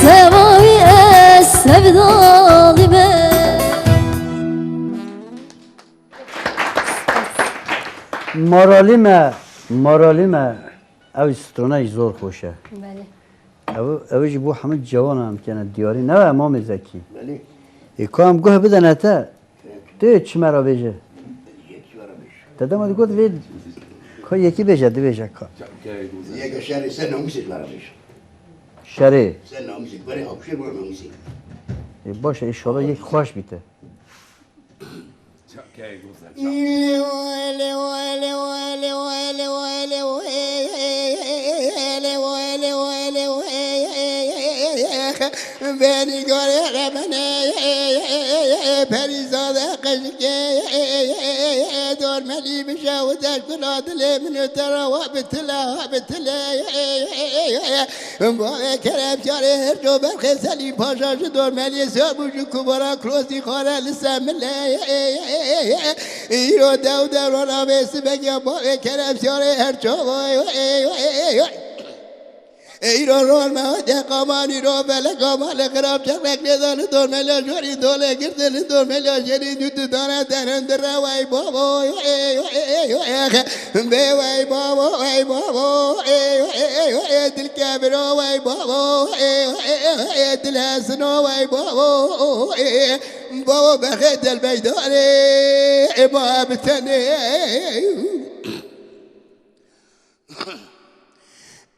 semaviye sevdalime مرالمه او سترونه زور خوشه بله او جی بو همه جوان هم کنه دیاری نه امام زکی بله ایکا هم گوه بدنه تا تو چی مرا بیجه دادا ما گفت وید که یکی بیجه دو بیجه که یک شهر سه ناموسید مرا بیش شره سه ناموسید برای آبشیر برای ناموسید باشه ایشالا یک خوش بیته بني قال ربنا فريزاد قشك دور ملي بشاوت البلاد اللي من ترى وبتلا كلام جاري هرجو بالخسالي باشا دور ملي سابوج كبرى كروسي خارا لسام يرو داود رونا بس بگم كلام جاري هرجو ایرو رول مهد قمانی رو بله قمال خراب چقدر ندان دور ملا جوری دوله گردن دور ملا جری دوت دانه تنند روای بابا به وای بابا دل کبر وای بابا دل حسن وای بابا بخد البيدان ما بتني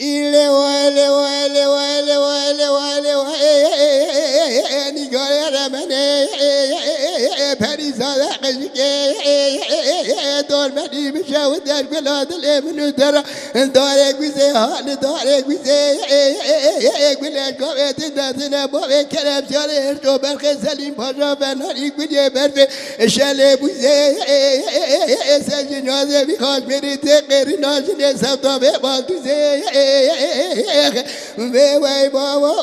إلي والي نقول يا رمني فريزة قشك دور مني بشاود البلاد اللي منو ترى دورك بزيهان دورك بزيهان قلت قويت الناسنا بوي كلام شالي هرشو بالخسالي باشا بناري قلت برفي شالي بزيهان سجن هذا بخاش بري تقير ناشني سبطا ببالتو زيهان وای بابا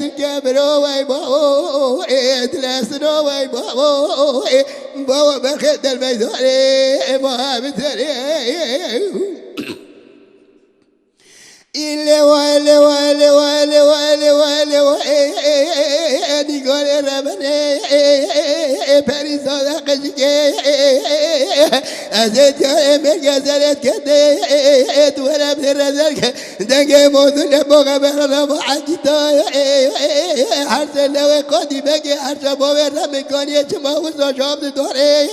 دل کبرو وای بابا دل اسنو وای بابا بخد المیدان ما بتری إلا ولا ولا ولا ولا ولا ولا نقول ربنا باريس صدقك أزيد يا مجازات كده ولا برزقك دقي موضوع بوغا بهرنا محجتا حرس لو قدي بقي حرس بوغا مكاني شما وصاشام دوري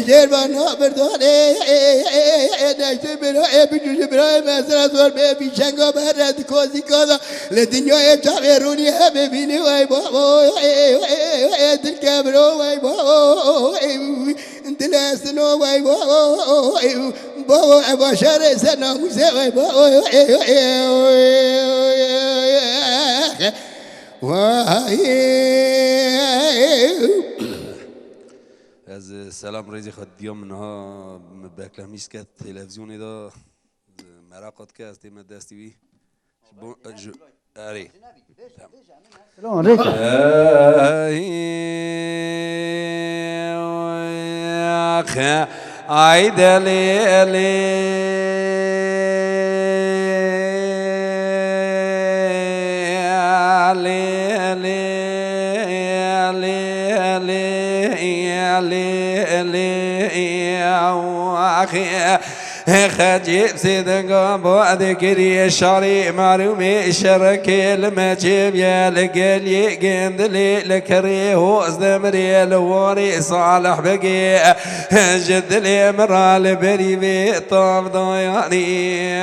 شيربانا بردوري نشتي برا بجوش برا مثلا صور ببي شنگا برد کوزی کادا لدنیا تغیرونی ببینی وای بابا دل کبرو وای بابا دل اسنو وای بابا باشر سناموسه وای بابا از سلام ریزی خود دیام منها بکلمیس که تلویزیونی دا مراقبت که از تیم دستی بی آره سلام ریک عيد ليلي خجيب سيدنا بعد كري شاري معلومي شركي المجيب يا لقلي قندلي لكري هو زمري الوري صالح بقي جد لي مرال بريبي طاب ضياني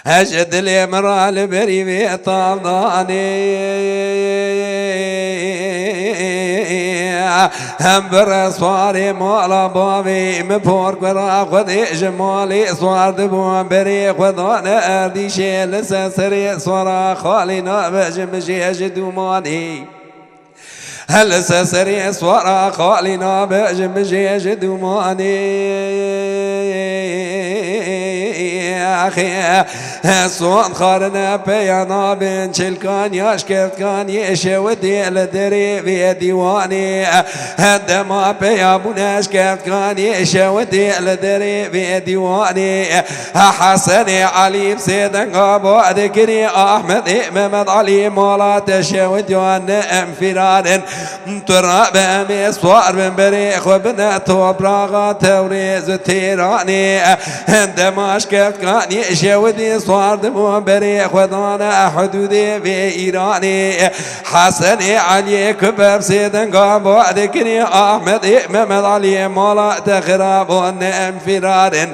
أجد لي مرال بريبي طاب ضياني هم برسواري مولا بابي مبورك برا خذي جمالي صوار دبوان بري خذانا أردي شيل سسري صورا خالينا بجمشي أجدوماني هل سسري صورا خالينا بجمشي أجدوماني أخي صوت خارنا بيانا بن شلكان يشكت كان يشودي لدري في ديواني هدما بيابونا شكت كان يشودي لدري في ديواني حسن علي بسيدن ابو ذكري احمد محمد علي مولا تشود وان انفراد تراب مسوار بن بريخ وبن توبراغ توريز تيراني هندما شكت كان يشودي صار دمو بريخ وضانا حدودي في إيراني حسن علي كبر سيدن قابو ذكري أحمد محمد علي مولا تخراب انفراد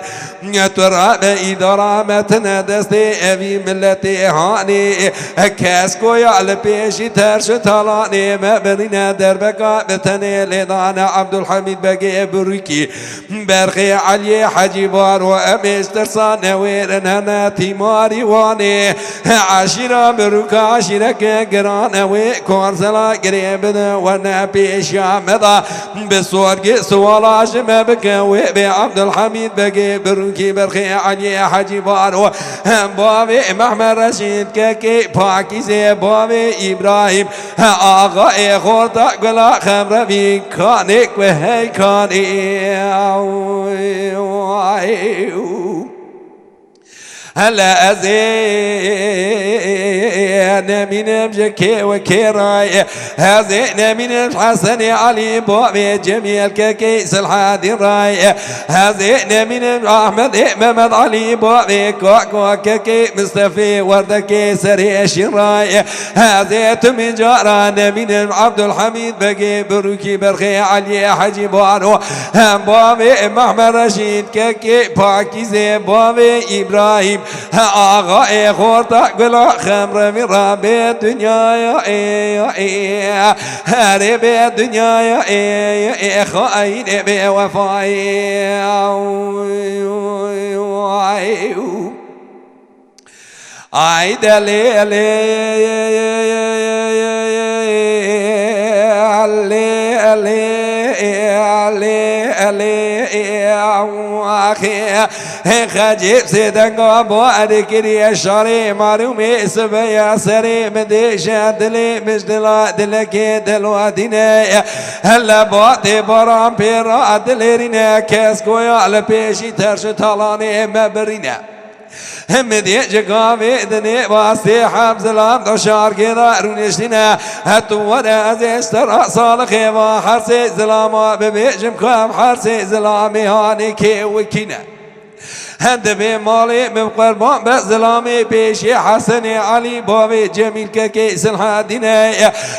تراب إدارة متنا دستي أبي ملتي هاني كاسكو يعلى بيشي ترش طلاني مبرنا دربكا بتني لدانا عبد الحميد بقي بريكي برخي علي حجي بار وأميش ترسان نويرن هنا تيماري واني عشيرة بروكا عشيرة كجران وكورزلا قريبنا وانا بيشامدا بصور سوالا شما بكوي بعبد الحميد بقي بروكي برخي علي حجي بارو بابي محمد رشيد ككي باكيزي بابي إبراهيم آغا خورتا قلا خمر بي كانك وهي كاني هلا أزين من أمجكي وكيراي هزين من الحسن علي بابي جميل ككيس الحادي راي هزين من أحمد محمد علي بابي كوكو ككي مصطفى وردكي سريش راي هزيت من جاران من عبد الحميد بقي بروكي برخي علي حجي بارو بابي محمد رشيد ككي باكيزي بابي إبراهيم آغا خورتا قلا خمر من رابي الدنيا يا هاري بي الدنيا يا خاين بي وفاي عيد خجيب سيدنگا بوار كري شاري معلومي سبيا سري مديش دلي مش دلا دلكي دلوا ديني هلا بواتي برام بيرا دليرينا كاسكويا على بيشي ترش طالاني مبرينا هم ديج قامي دني واسي حمز لام دشار كذا رونشتنا هتو ولا ازيستر صالخي وحرسي زلاما ببيجم كام حرسي زلامي هاني كي وكينا هند بمالي من قربان بزلامي بيشي حسني علي بابي جميل كيس الحديني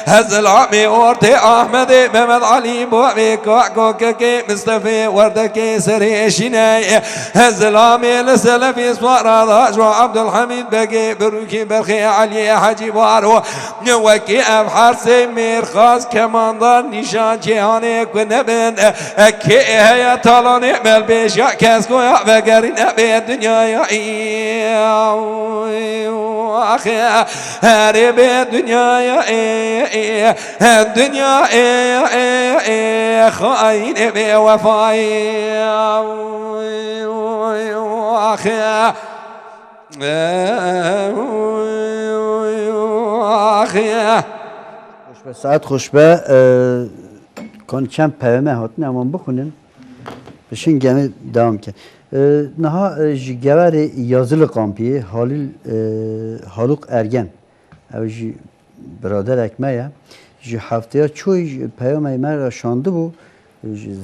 هزلامي اورتي احمد محمد علي بابي كاكو كي مصطفى وردكي سريشيني هزلامي لسلفي سوار راجو عبد الحميد بقي بروكي برخي علي حجي بارو نوكي اب حرسي ميرخاز كماندار نشان جهاني كنبن كي هيا طالاني مل بيشا كاسكو يا بقرين بالدنيا يا أخي هاري بالدنيا يا الدنيا يا خاين بوفاي أخي أخي خوش به ساعت خوش به کن چند پیامه هاتن اما بخونن بشین گمی دوام که نها جوار یازل قامپیه حالوق ارگن او جی برادر اکمه جی هفته ها چوی پیام ایمه را شانده بو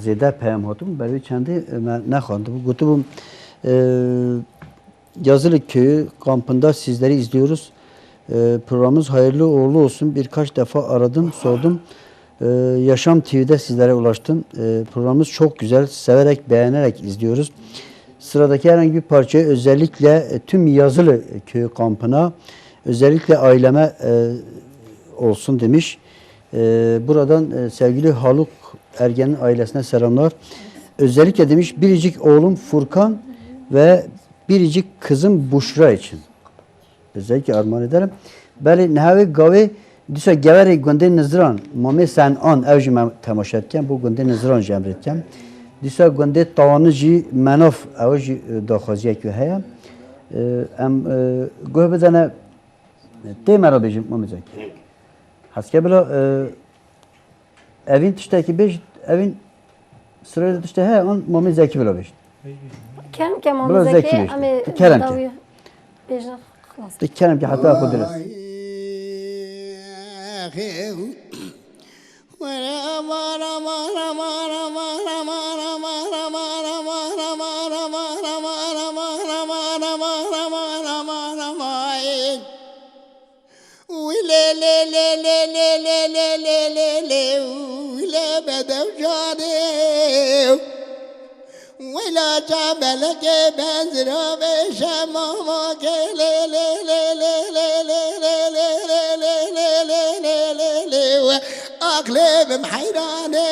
زیده پیام هاتو بو برای چنده نخوانده بو گوتو بو yazılı köyü kampında sizleri izliyoruz. Programımız hayırlı uğurlu olsun. Birkaç defa aradım, sordum. Yaşam TV'de sizlere ulaştım. Programımız çok güzel. Severek, beğenerek izliyoruz. Sıradaki herhangi bir parçayı özellikle tüm yazılı köy kampına, özellikle aileme olsun demiş. Buradan sevgili Haluk Ergen'in ailesine selamlar. Özellikle demiş biricik oğlum Furkan ve biricik kızım Buşra için. Özellikle armağan ederim. Beli nehavi gavi disa geveri günde nizran mame sen an evji temaşa etken bu günde nizran cemretken. Disa günde tavanıcı menaf evji daxaziye ki heye. Em goh bedene te merabejim mamezek. Haske bela evin tişteki bej evin sırayla tişte he an mamezeki bela bej. كلام كمان زكي أمي داوية بيجنا خلاص الكلام كي حتى أخذ درس ولا جبلك بنزرا بشمامك لا لا لا لا لا لا لا لا لا لا لا أقلب محيراني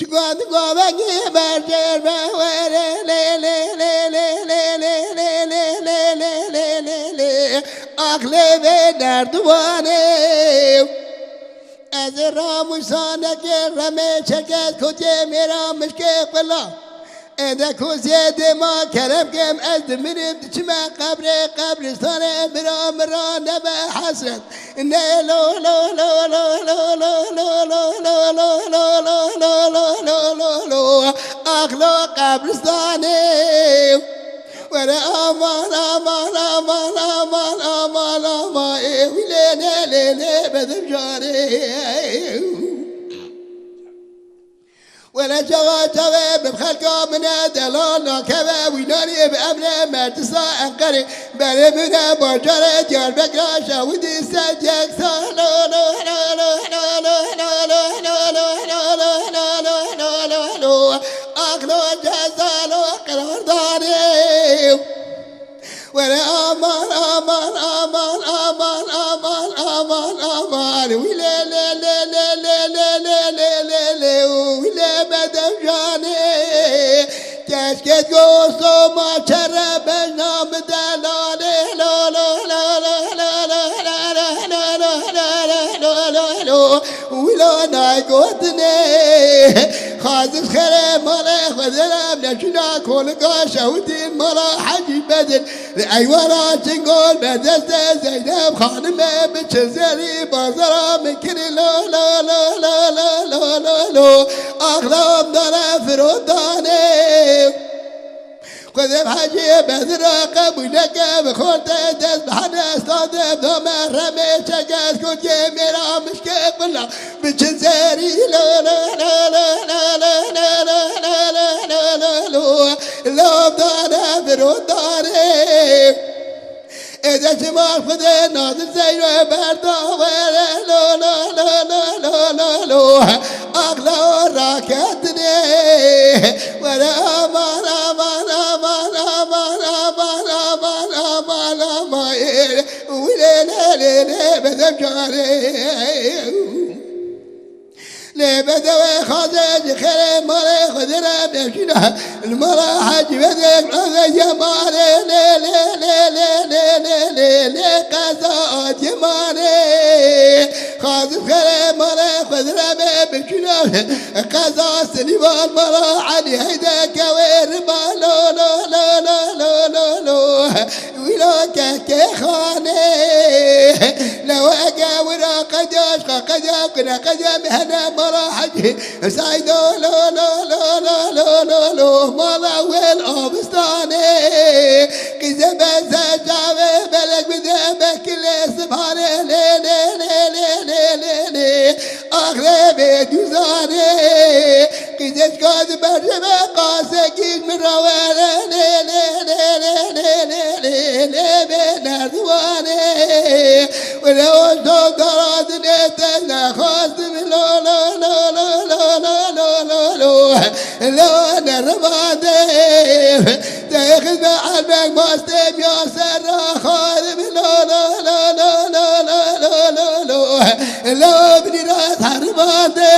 شقاد قابك برجر بوري لا لا لا لا لا لا لا لا لا لا لا أقلب دردواني از راموسانه که رمیشه که کجا میرم مشکل قلا اذا کوزید ما کرم کم از دمرم چما قبرستان مرا نبا حسرت نه لو لو لو لو لو لو لو لو لو لو لو لو لو لو لو لو اخلو قبرستانه ولا امان امان امان امان امان امان ويلنا لنا بدر جاري ولا جوات بخلقه من دلال كذا ويناني بأمر ما تسا انقري بل من بجر جار بقراشه ودي سجك لا لا لا لا لا لا لا لا لا لا لا لا لا لا اخلو جزال قرار داري ولا امان امان امان امان امان امان امان ولا لا لا لا لا لا لا لا لا ولا بدم جاني كشكت قوسو ما شرب نام دلالي لا لا لا لا لا لا لا لا لا لا لا لا لا ولا ناقوتني خازن خير مالا خذلام نشنا كل قاشودين مالا حجي بدل ايوانا تنقول بدست زينب خانمه بتشزري بازرا من كل لا لا لا لا لا لا لا لا اغلام دانا فروداني قدم حجي بذرق بولك بخورت دست بحنا استاذ دوما رمي شقاس كنت يميرا مشكي بلا بتشزري لا لا لا لا لا لا لا لا لا لا لا لا لا دانا فروداني إذا شمال خذ ناظر زين وبردا ولا لا لا لا لا لا لا لا أغلى راكتني ولا أمان أمان أمان أمان أمان أمان أمان أمان ولا لا لا لا بذكري لبدوي خازج خير مالي خذنا بنشنا المرا حج بدك هذا جمال لا لا لا لا لا لا لا لا قزات جمالي خازج خير مالي خذنا بنشنا قزات سليمان مرا علي هيدك وير ما لا لا لا لا لا لا لا ولا كخاني لو اجا ورا قداش قدا قدا مهنا مرا حجي سايدو لا لا لا لا لا لا لا مالا وين أبستاني كذب زجاوي بلك بدمك لسبحانه لي لي لي لي لي لي لي أغربي جزاني كذب كذب برجمة قاسكيش من رواني لي لي لي لي لي لي لي بنردواني ولو شكرات نتنا خاص لا لا لا لا لا لا لا لا لا لا انا رمادي تاخذ بعلمك ماستم يا سر خادم لا لا لا لا لا لا لا لا لا لا ابني راس رمادي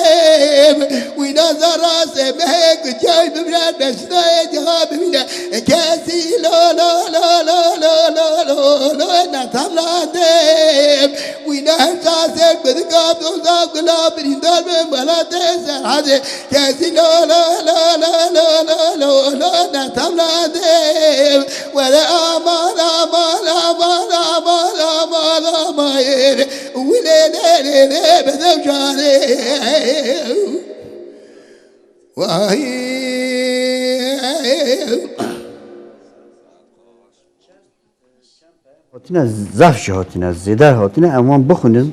ونظر راسي بهيك جايب من النسنا جهاب من كاسي لا لا لا لا لا لا لا لا نتام لادم وينهر ساسك بذكاب دوزاق لا بريندار من بلاتي سرحدي كاسي لا لا لا لا لا لا لا لا نتام لادم ولا امان امان امان امان امان امان ولا لا لا لا بذوجاني وهي Hatine zafşi hatine, zeder hatine aman bakınız.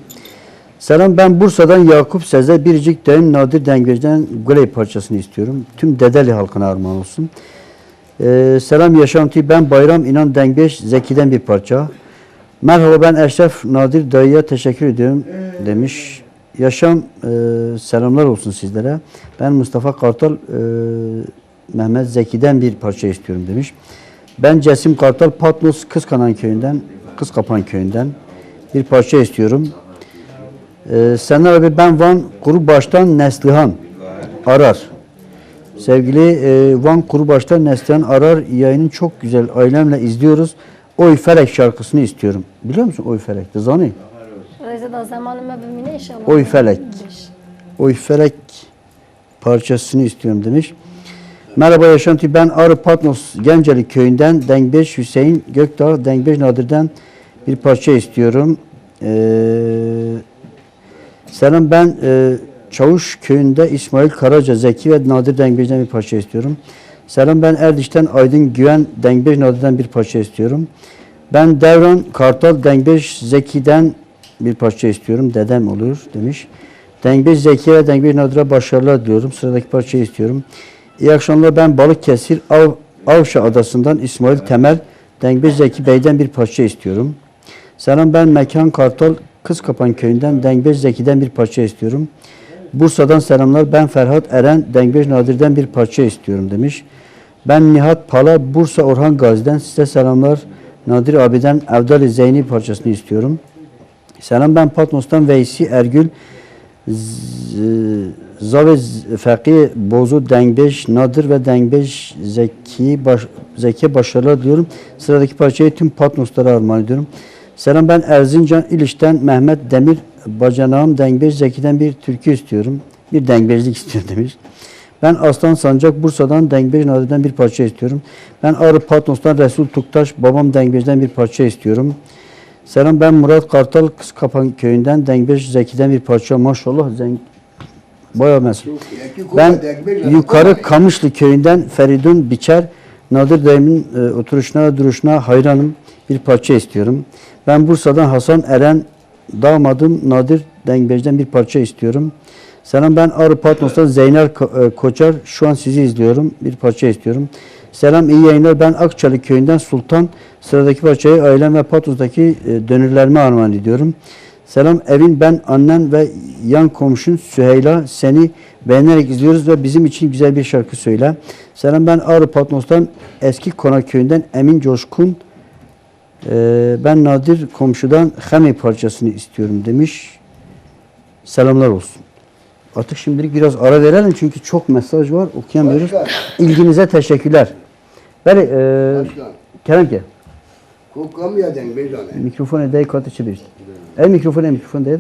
Selam, ben Bursa'dan Yakup Sezer Biricik Dayım Nadir Dengeci'den Guley parçasını istiyorum. Tüm Dedeli halkına armağan olsun. Selam yaşantı, ben Bayram İnan Dengbeş Zeki'den bir parça. Merhaba, ben Eşref Nadir Dayı'ya teşekkür ediyorum demiş. Yaşam selamlar olsun sizlere. Ben Mustafa Kartal Mehmet Zeki'den bir parça istiyorum demiş. Ben Cesim Kartal Patnos Kızkapan köyünden bir parça istiyorum. Senar abi, ben Van Kurubaş'tan Neslihan Arar. Sevgili Van Kurubaş'tan Neslihan Arar, yayının çok güzel, ailemle izliyoruz. Oy Felek şarkısını istiyorum. Biliyor musun Oy Felek? Zani? Oy Felek. Oy Felek parçasını istiyorum demiş. Merhaba yaşantı, ben Arı Patnos Genceli köyünden Dengbeş Hüseyin Gökdağ Dengbeş Nadir'den bir parça istiyorum. Selam, ben Çavuş köyünde İsmail Karaca Zeki ve Nadir Dengbeş'ten bir parça istiyorum. Selam, ben Erdiş'ten Aydın Güven Dengbeş Nadir'den bir parça istiyorum. Ben Devran Kartal Dengbeş Zeki'den bir parça istiyorum. Dedem oluyor demiş. Dengbeş Zeki'ye ve Dengbeş Nadir'e başarılar diliyorum. Sıradaki parçayı istiyorum. İyi akşamlar, ben Balıkesir Avşa Adası'ndan İsmail Temel Dengbeş Zeki Bey'den bir parça istiyorum. Selam, ben Mekan Kartal Kızkapan köyünden Dengbeş Zeki'den bir parça istiyorum. Bursa'dan selamlar, ben Ferhat Eren Dengbeş Nadir'den bir parça istiyorum demiş. Ben Nihat Pala Bursa Orhan Gazi'den size selamlar. Nadir abiden Evdal-i Zeyni parçasını istiyorum. Selam, ben Patmos'tan Veysi Ergül Zave Fakih Bozu Dengbeş Nadir ve Dengbeş Zeki'ye başarılar diliyorum. Sıradaki parçayı tüm Patmos'lara armağan ediyorum. Selam, ben Erzincan İliş'ten Mehmet Demir Bacanağım Dengbeş Zeki'den bir türkü istiyorum. Bir dengbeşlik istiyor demiş. Ben Aslan Sancak Bursa'dan Dengbej Nadir'den bir parça istiyorum. Ben Ağrı Patnos'tan Resul Tuktaş babam Dengbej'den bir parça istiyorum. Selam, ben Murat Kartal Kızkapan köyünden Dengbej Zeki'den bir parça. Maşallah bayağı mesul. Ben yukarı Kamışlı köyünden Feridun Biçer Nadir dayımın oturuşuna duruşuna hayranım, bir parça istiyorum. Ben Bursa'dan Hasan Eren damadım Nadir Dengbej'den bir parça istiyorum. Selam, ben Ağrı Patnos'tan Zeynel Koçar şu an sizi izliyorum, bir parça istiyorum. Selam, iyi yayınlar. Ben Akçalı köyünden Sultan, sıradaki parçayı ailem ve Patnos'taki dönürlerime armağan ediyorum. Selam Evin, ben annen ve yan komşun Süheyla, seni beğenerek izliyoruz ve bizim için güzel bir şarkı söyle. Selam, ben Ağrı Patnos'tan Eski Konak köyünden Emin Coşkun, ben Nadir komşudan Hemi parçasını istiyorum demiş. Selamlar olsun. Artık şimdilik biraz ara verelim çünkü çok mesaj var, okuyamıyoruz. İlginize teşekkürler. Böyle Kerem ki. Kokamıyordun bir tane. Mikrofon edeyim katı çibir. Mikrofon değil.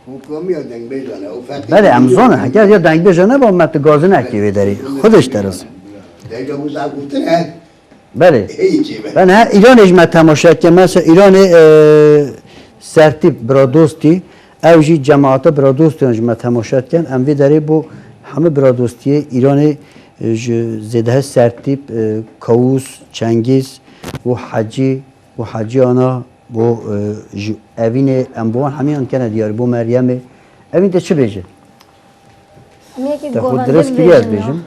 Kokamıyordun bir tane. Böyle Amazon'a gel ya denk bejane ba mat gazın aktive deri. Xudش درس. Deyce bu zakutun he. بله ben her İran ecme temaşa etken mesela İran sertip bradosti evji cemaate bradosti ecme temaşa etken emvi deri bu hamı bradostiye İran'ı zede sertip Kavus, Cengiz bu hacı ana bu evine embuan hamiyan kene diyar bu Meryem'i evin de çi beje? Meki Te govan xud dres kiriye ez bejim.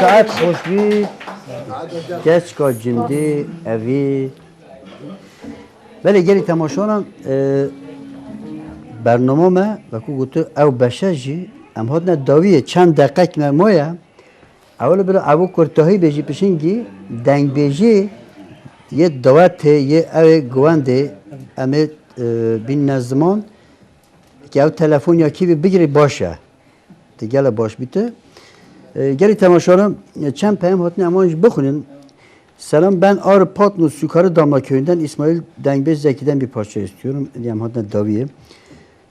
saat hoş bir geç ka cindi evi böyle geri temaşanan برنامه ما و کو گوتو او بشجی ام هات داویه چند دقیقه که مایا اول برای او کرتاهی بیجی پشنگی دنگ بیجی یه دوات یه او گوانده امه بین نزمان که او تلفن یا کی بگیری باشه دیگه باش بیته گری تماشارم چند پیام هاتنی امانش بخونین selam ben Ağrı Patnos Yukarı Damla Köyü'nden İsmail Dengbez Zeki'den bir parça istiyorum. Diyem hatta Daviye.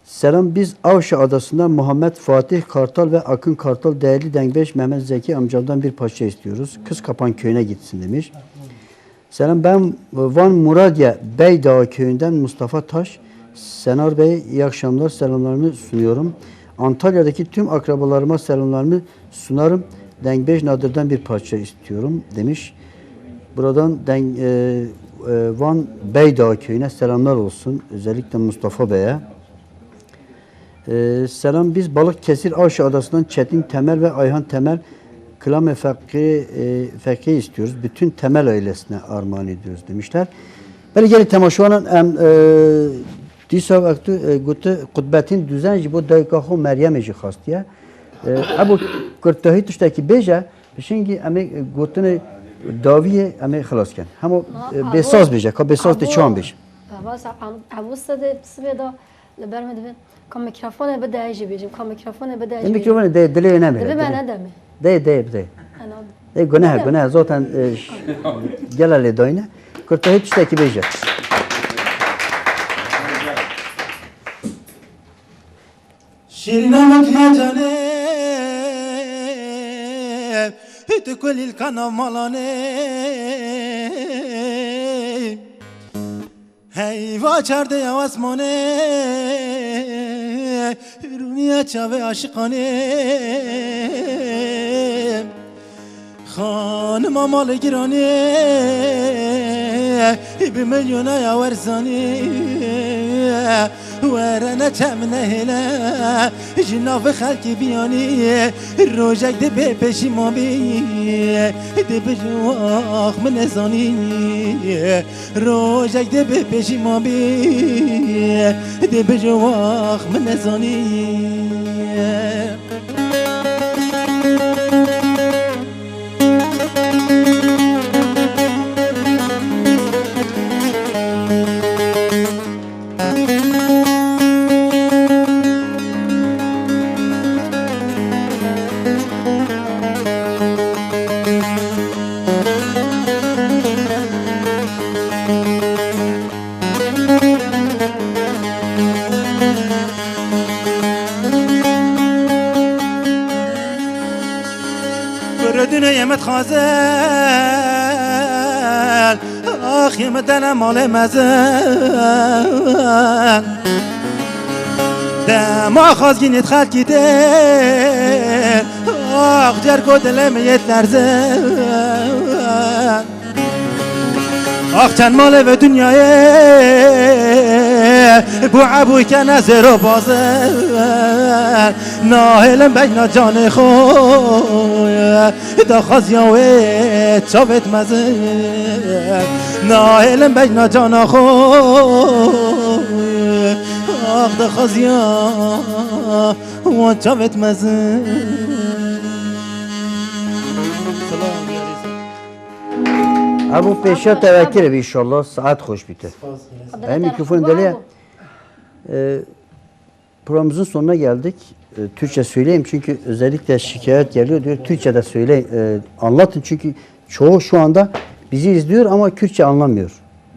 Selam biz Avşa Adası'ndan Muhammed Fatih Kartal ve Akın Kartal değerli Dengbez Mehmet Zeki amcamdan bir parça istiyoruz. Kız Kapan Köyü'ne gitsin demiş. Selam ben Van Muradiye Beydağ Köyü'nden Mustafa Taş. Senar Bey iyi akşamlar selamlarımı sunuyorum. Antalya'daki tüm akrabalarıma selamlarımı sunarım. Dengbez Nadir'den bir parça istiyorum demiş. Buradan Van Beydağ Köyü'ne selamlar olsun. Özellikle Mustafa Bey'e. Selam biz Balıkesir Avşa Adası'ndan Çetin Temel ve Ayhan Temel Klame Fekri istiyoruz. Bütün Temel ailesine armağan ediyoruz demişler. Böyle geri temaşanan disa vakti gote kutbetin düzenci bu dakika Meryem'ci xastiye. Abu kurtahi tuştaki beja şimdi ame gotene daviye ame خلاص کن همو بساز بشه که بساز چان بشه باز عبوس ده سبدا لبرم ده کام میکروفون بده ایجی بیجیم کام میکروفون بده ایجی میکروفون ده دلی نمیره ده من ندمه ده گناه zaten gelale dayne kurta hiç teki beje شیرینه مکیا جانه تو کل الکنا مالانه هیوا چرده یا اسمانه رونیا چاوه عاشقانه خانم مال گرانه به میلیونه یا ورزانه ورنه چمنه هلا جناف خلقی بیانی روژک ده به پیشی ما بی ده به جواخ من ازانی روژک ده به پیشی ما بی ده به جواخ من ازانی يمت خازل آخ يمت انا مال مزل دما خازگین خلق کیده آخ جرگو دلم یتلرزه آخ چند ماله به دنیای بو عبوی که نظر و بازه ناهلم بگنا جان خوی دا خازیاوی چاوت مزه ناهلم بگنا جان خوی آخ دا خازیا و چاوت مزه Abu peşe tevekkül evi inşallah saat hoş biter. Ben mikrofonu deliye programımızın sonuna geldik. Türkçe söyleyeyim çünkü özellikle şikayet geliyor diyor. Türkçe de söyleyin anlatın çünkü çoğu şu anda bizi izliyor ama Kürtçe anlamıyor.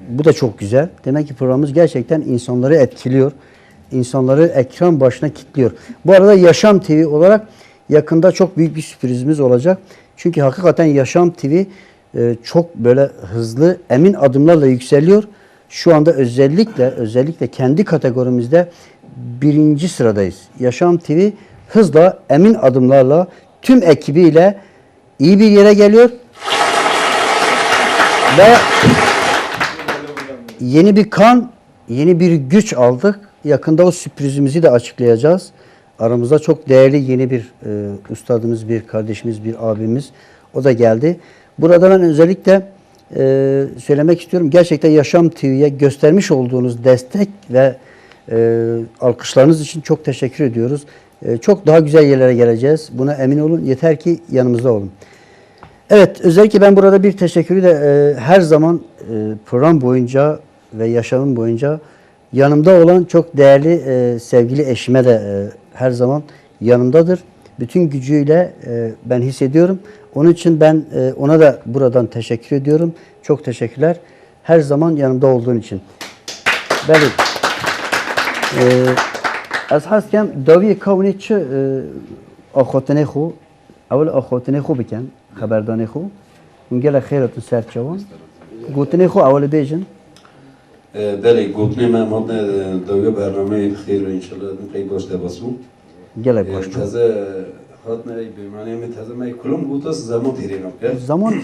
Bu da çok güzel. Demek ki programımız gerçekten insanları etkiliyor. İnsanları ekran başına kilitliyor. Bu arada Yaşam TV olarak yakında çok büyük bir sürprizimiz olacak. Çünkü hakikaten Yaşam TV çok böyle hızlı, emin adımlarla yükseliyor. Şu anda özellikle kendi kategorimizde 1. sıradayız. Yaşam TV hızla, emin adımlarla, tüm ekibiyle iyi bir yere geliyor. Ve yeni bir kan, yeni bir güç aldık. Yakında o sürprizimizi de açıklayacağız. Aramızda çok değerli yeni bir üstadımız, bir kardeşimiz, bir abimiz O da geldi. Burada ben özellikle söylemek istiyorum. Gerçekten Yaşam TV'ye göstermiş olduğunuz destek ve alkışlarınız için çok teşekkür ediyoruz. Çok daha güzel yerlere geleceğiz. Buna emin olun. Yeter ki yanımızda olun. Evet, özellikle ben burada bir teşekkürü de her zaman program boyunca ve yaşamım boyunca yanımda olan çok değerli sevgili eşime de her zaman yanımdadır. Bütün gücüyle ben hissediyorum. Onun için ben ona da buradan teşekkür ediyorum. Çok teşekkürler. Her zaman yanımda olduğun için. Bəli. از هستم داوی کونی چه آخوتنه خو اول آخوتنه خو بکن خبردانه خو اونگل خیرتون سر چوان گوتنه خو اول بیجن بله گفتنه من مبنی داوی برنامه خیر و انشالله نقی باش دباسو گل باش تازه هاتنه بیمانی می تازه من کلم گوتاس زمان تیرینم که زمان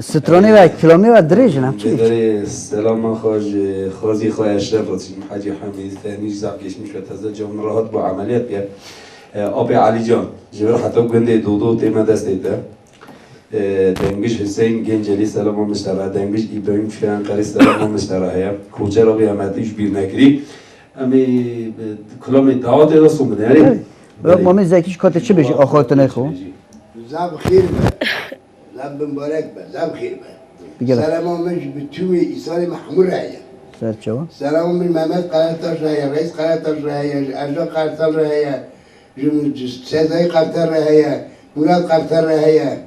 سترانی و کلامی و دریجن هم چی؟ بداری سلام من خازی خواه اشرف راتشیم حاجی حمید تنیج زب کشمیش و تازه جام راحت با عملیات بیاد آبی علی جان جبر حتی گنده دودو تیمه دست دیده دنگش حسین گنجلی سلام و مشتره دنگش ایبراهیم شیران قری سلام و مشتره هیا کوچه را بیامدیش بیر نکری امی کلامی دعوت ایدا سومنه یعنی مامی زکیش کاته چی بشی آخوتنه خو؟ زب خیر به زب مبارک به زب خیر به سلام مش بتوی ایسال محمود رهیه سر چوان سلام من محمد قرطاش رهیه رئیس قرطاش رهیه ارجا قرطاش رهیه سزای قرطاش رهیه مراد قرطاش رهیه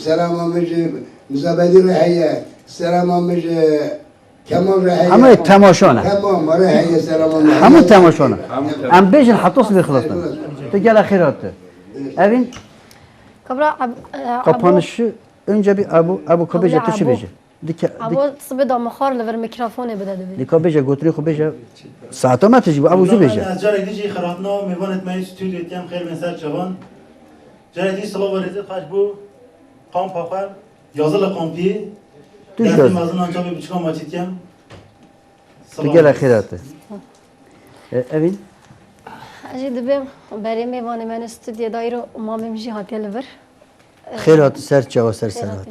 سلام مش مزابدی رهیه سلام مش کمال رهیه همه تماشانه تمام رهیه سلام همه تماشانه ام بیجن حتوس بخلصنا تگل خیراته evin كبرى kapanışı önce bir Abu Kabeja tuşu beje. ابو صبي دا مخار لور میکروفون بده دبی Kabeja götürü Kabeja saate mi tecrübe Abu Zubeja. از جای دیجی خراتنا میوانت من استودیو تیم خیر من سر چوان جای دی سلام ورزه خاش بو قام پاخر یازل قامپی دستی مازن آنجا به بچکان ماچیتیم تگل خیراته evin اجي دبم بري میوان من استودیو دایرو مامم جی هاتي لور خیرات سر çava ser serat.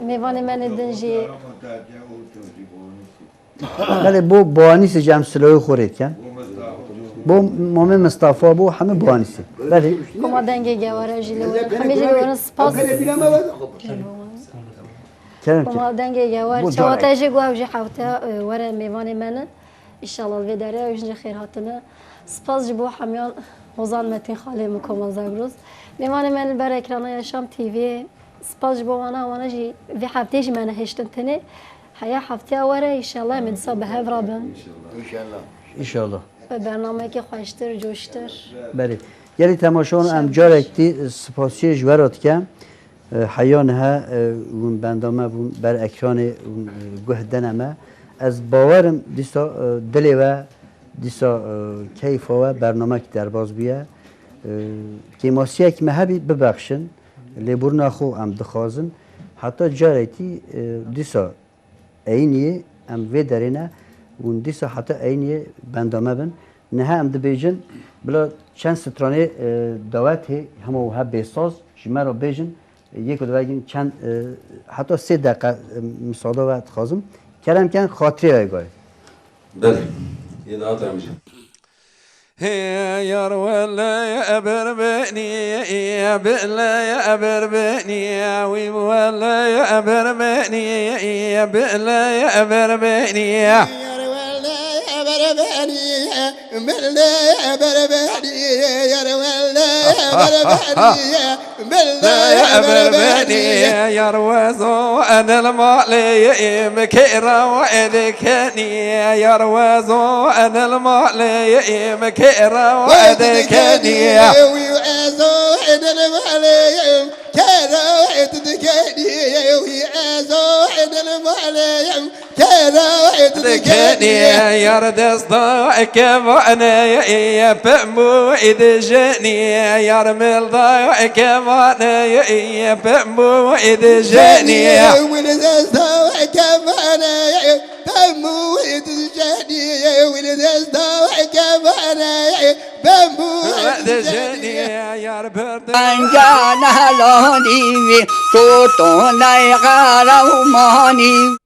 میوان من دنجی Bəli bu boğanisi cemsiloyu xoretken bu Muhammed Mustafa bu hamı boğanisi. Bəli. كما دنگي جواره جيلو همي جيلو سپاس Kerem ki. كما دنگي جوار Bu چاوتا جي گواو جي حوتا ورا میوان من ان شاء الله الفيداري وجنجي خير هاتنا سپاس جبو حميان وزان متين خالي مكوما زاغروز میوان من بر اکران yaşam TV سپاس جبو وانا جي في حفتيش من هشتن تني حيا حفتي ورا ان شاء الله من صبح رابن İnşallah. برنامه که خوشتر جوشتر بله یعنی تماشان ام جارکتی سپاسی جورات که حیان ها اون بندامه اون بر اکران اون گهدنمه از باورم دیسا دلی و دیسا کیف و برنامه که در باز بیه که ماسیه که مهبی ببخشن لیبورنا خو ام دخوازن حتی جارکتی دیسا اینیه ام وی درینه اون دیسا حتی اینیه بندامه بن نه هم دبیجن بلا چند سترانه دعوتی همه ها بیساز شما رو بیجن یک دو بگیم چند حتی 3 دقیقه مساعده وقت خواستم کردم که خاطری ایگای بله یه دعوت همیشه يا رولا يا بربني يا بلا يا بربني وي ولا يا بربني يا بلا يا بربني يا رولا يا بربني بلا يا بربني يا رولا يا بربني بلا يا بربني يا روازو انا المالي مكيرا وادكني يا روازو انا المالي مكيرا وادكني ويعزو انا المالي كيرا وادكني ويعزو انا المالي كيرا وادكني يا ردس ضاعك وانا يا بمو ادجني يا رمل ضاعك وانا يا بمو ادجني ولدس ضاعك وانا يا بمو ادجني دجاني ولد ازدوحك باني بمبو دجاني يا ربرد انجانا لوني كوتو ناي غارو ماني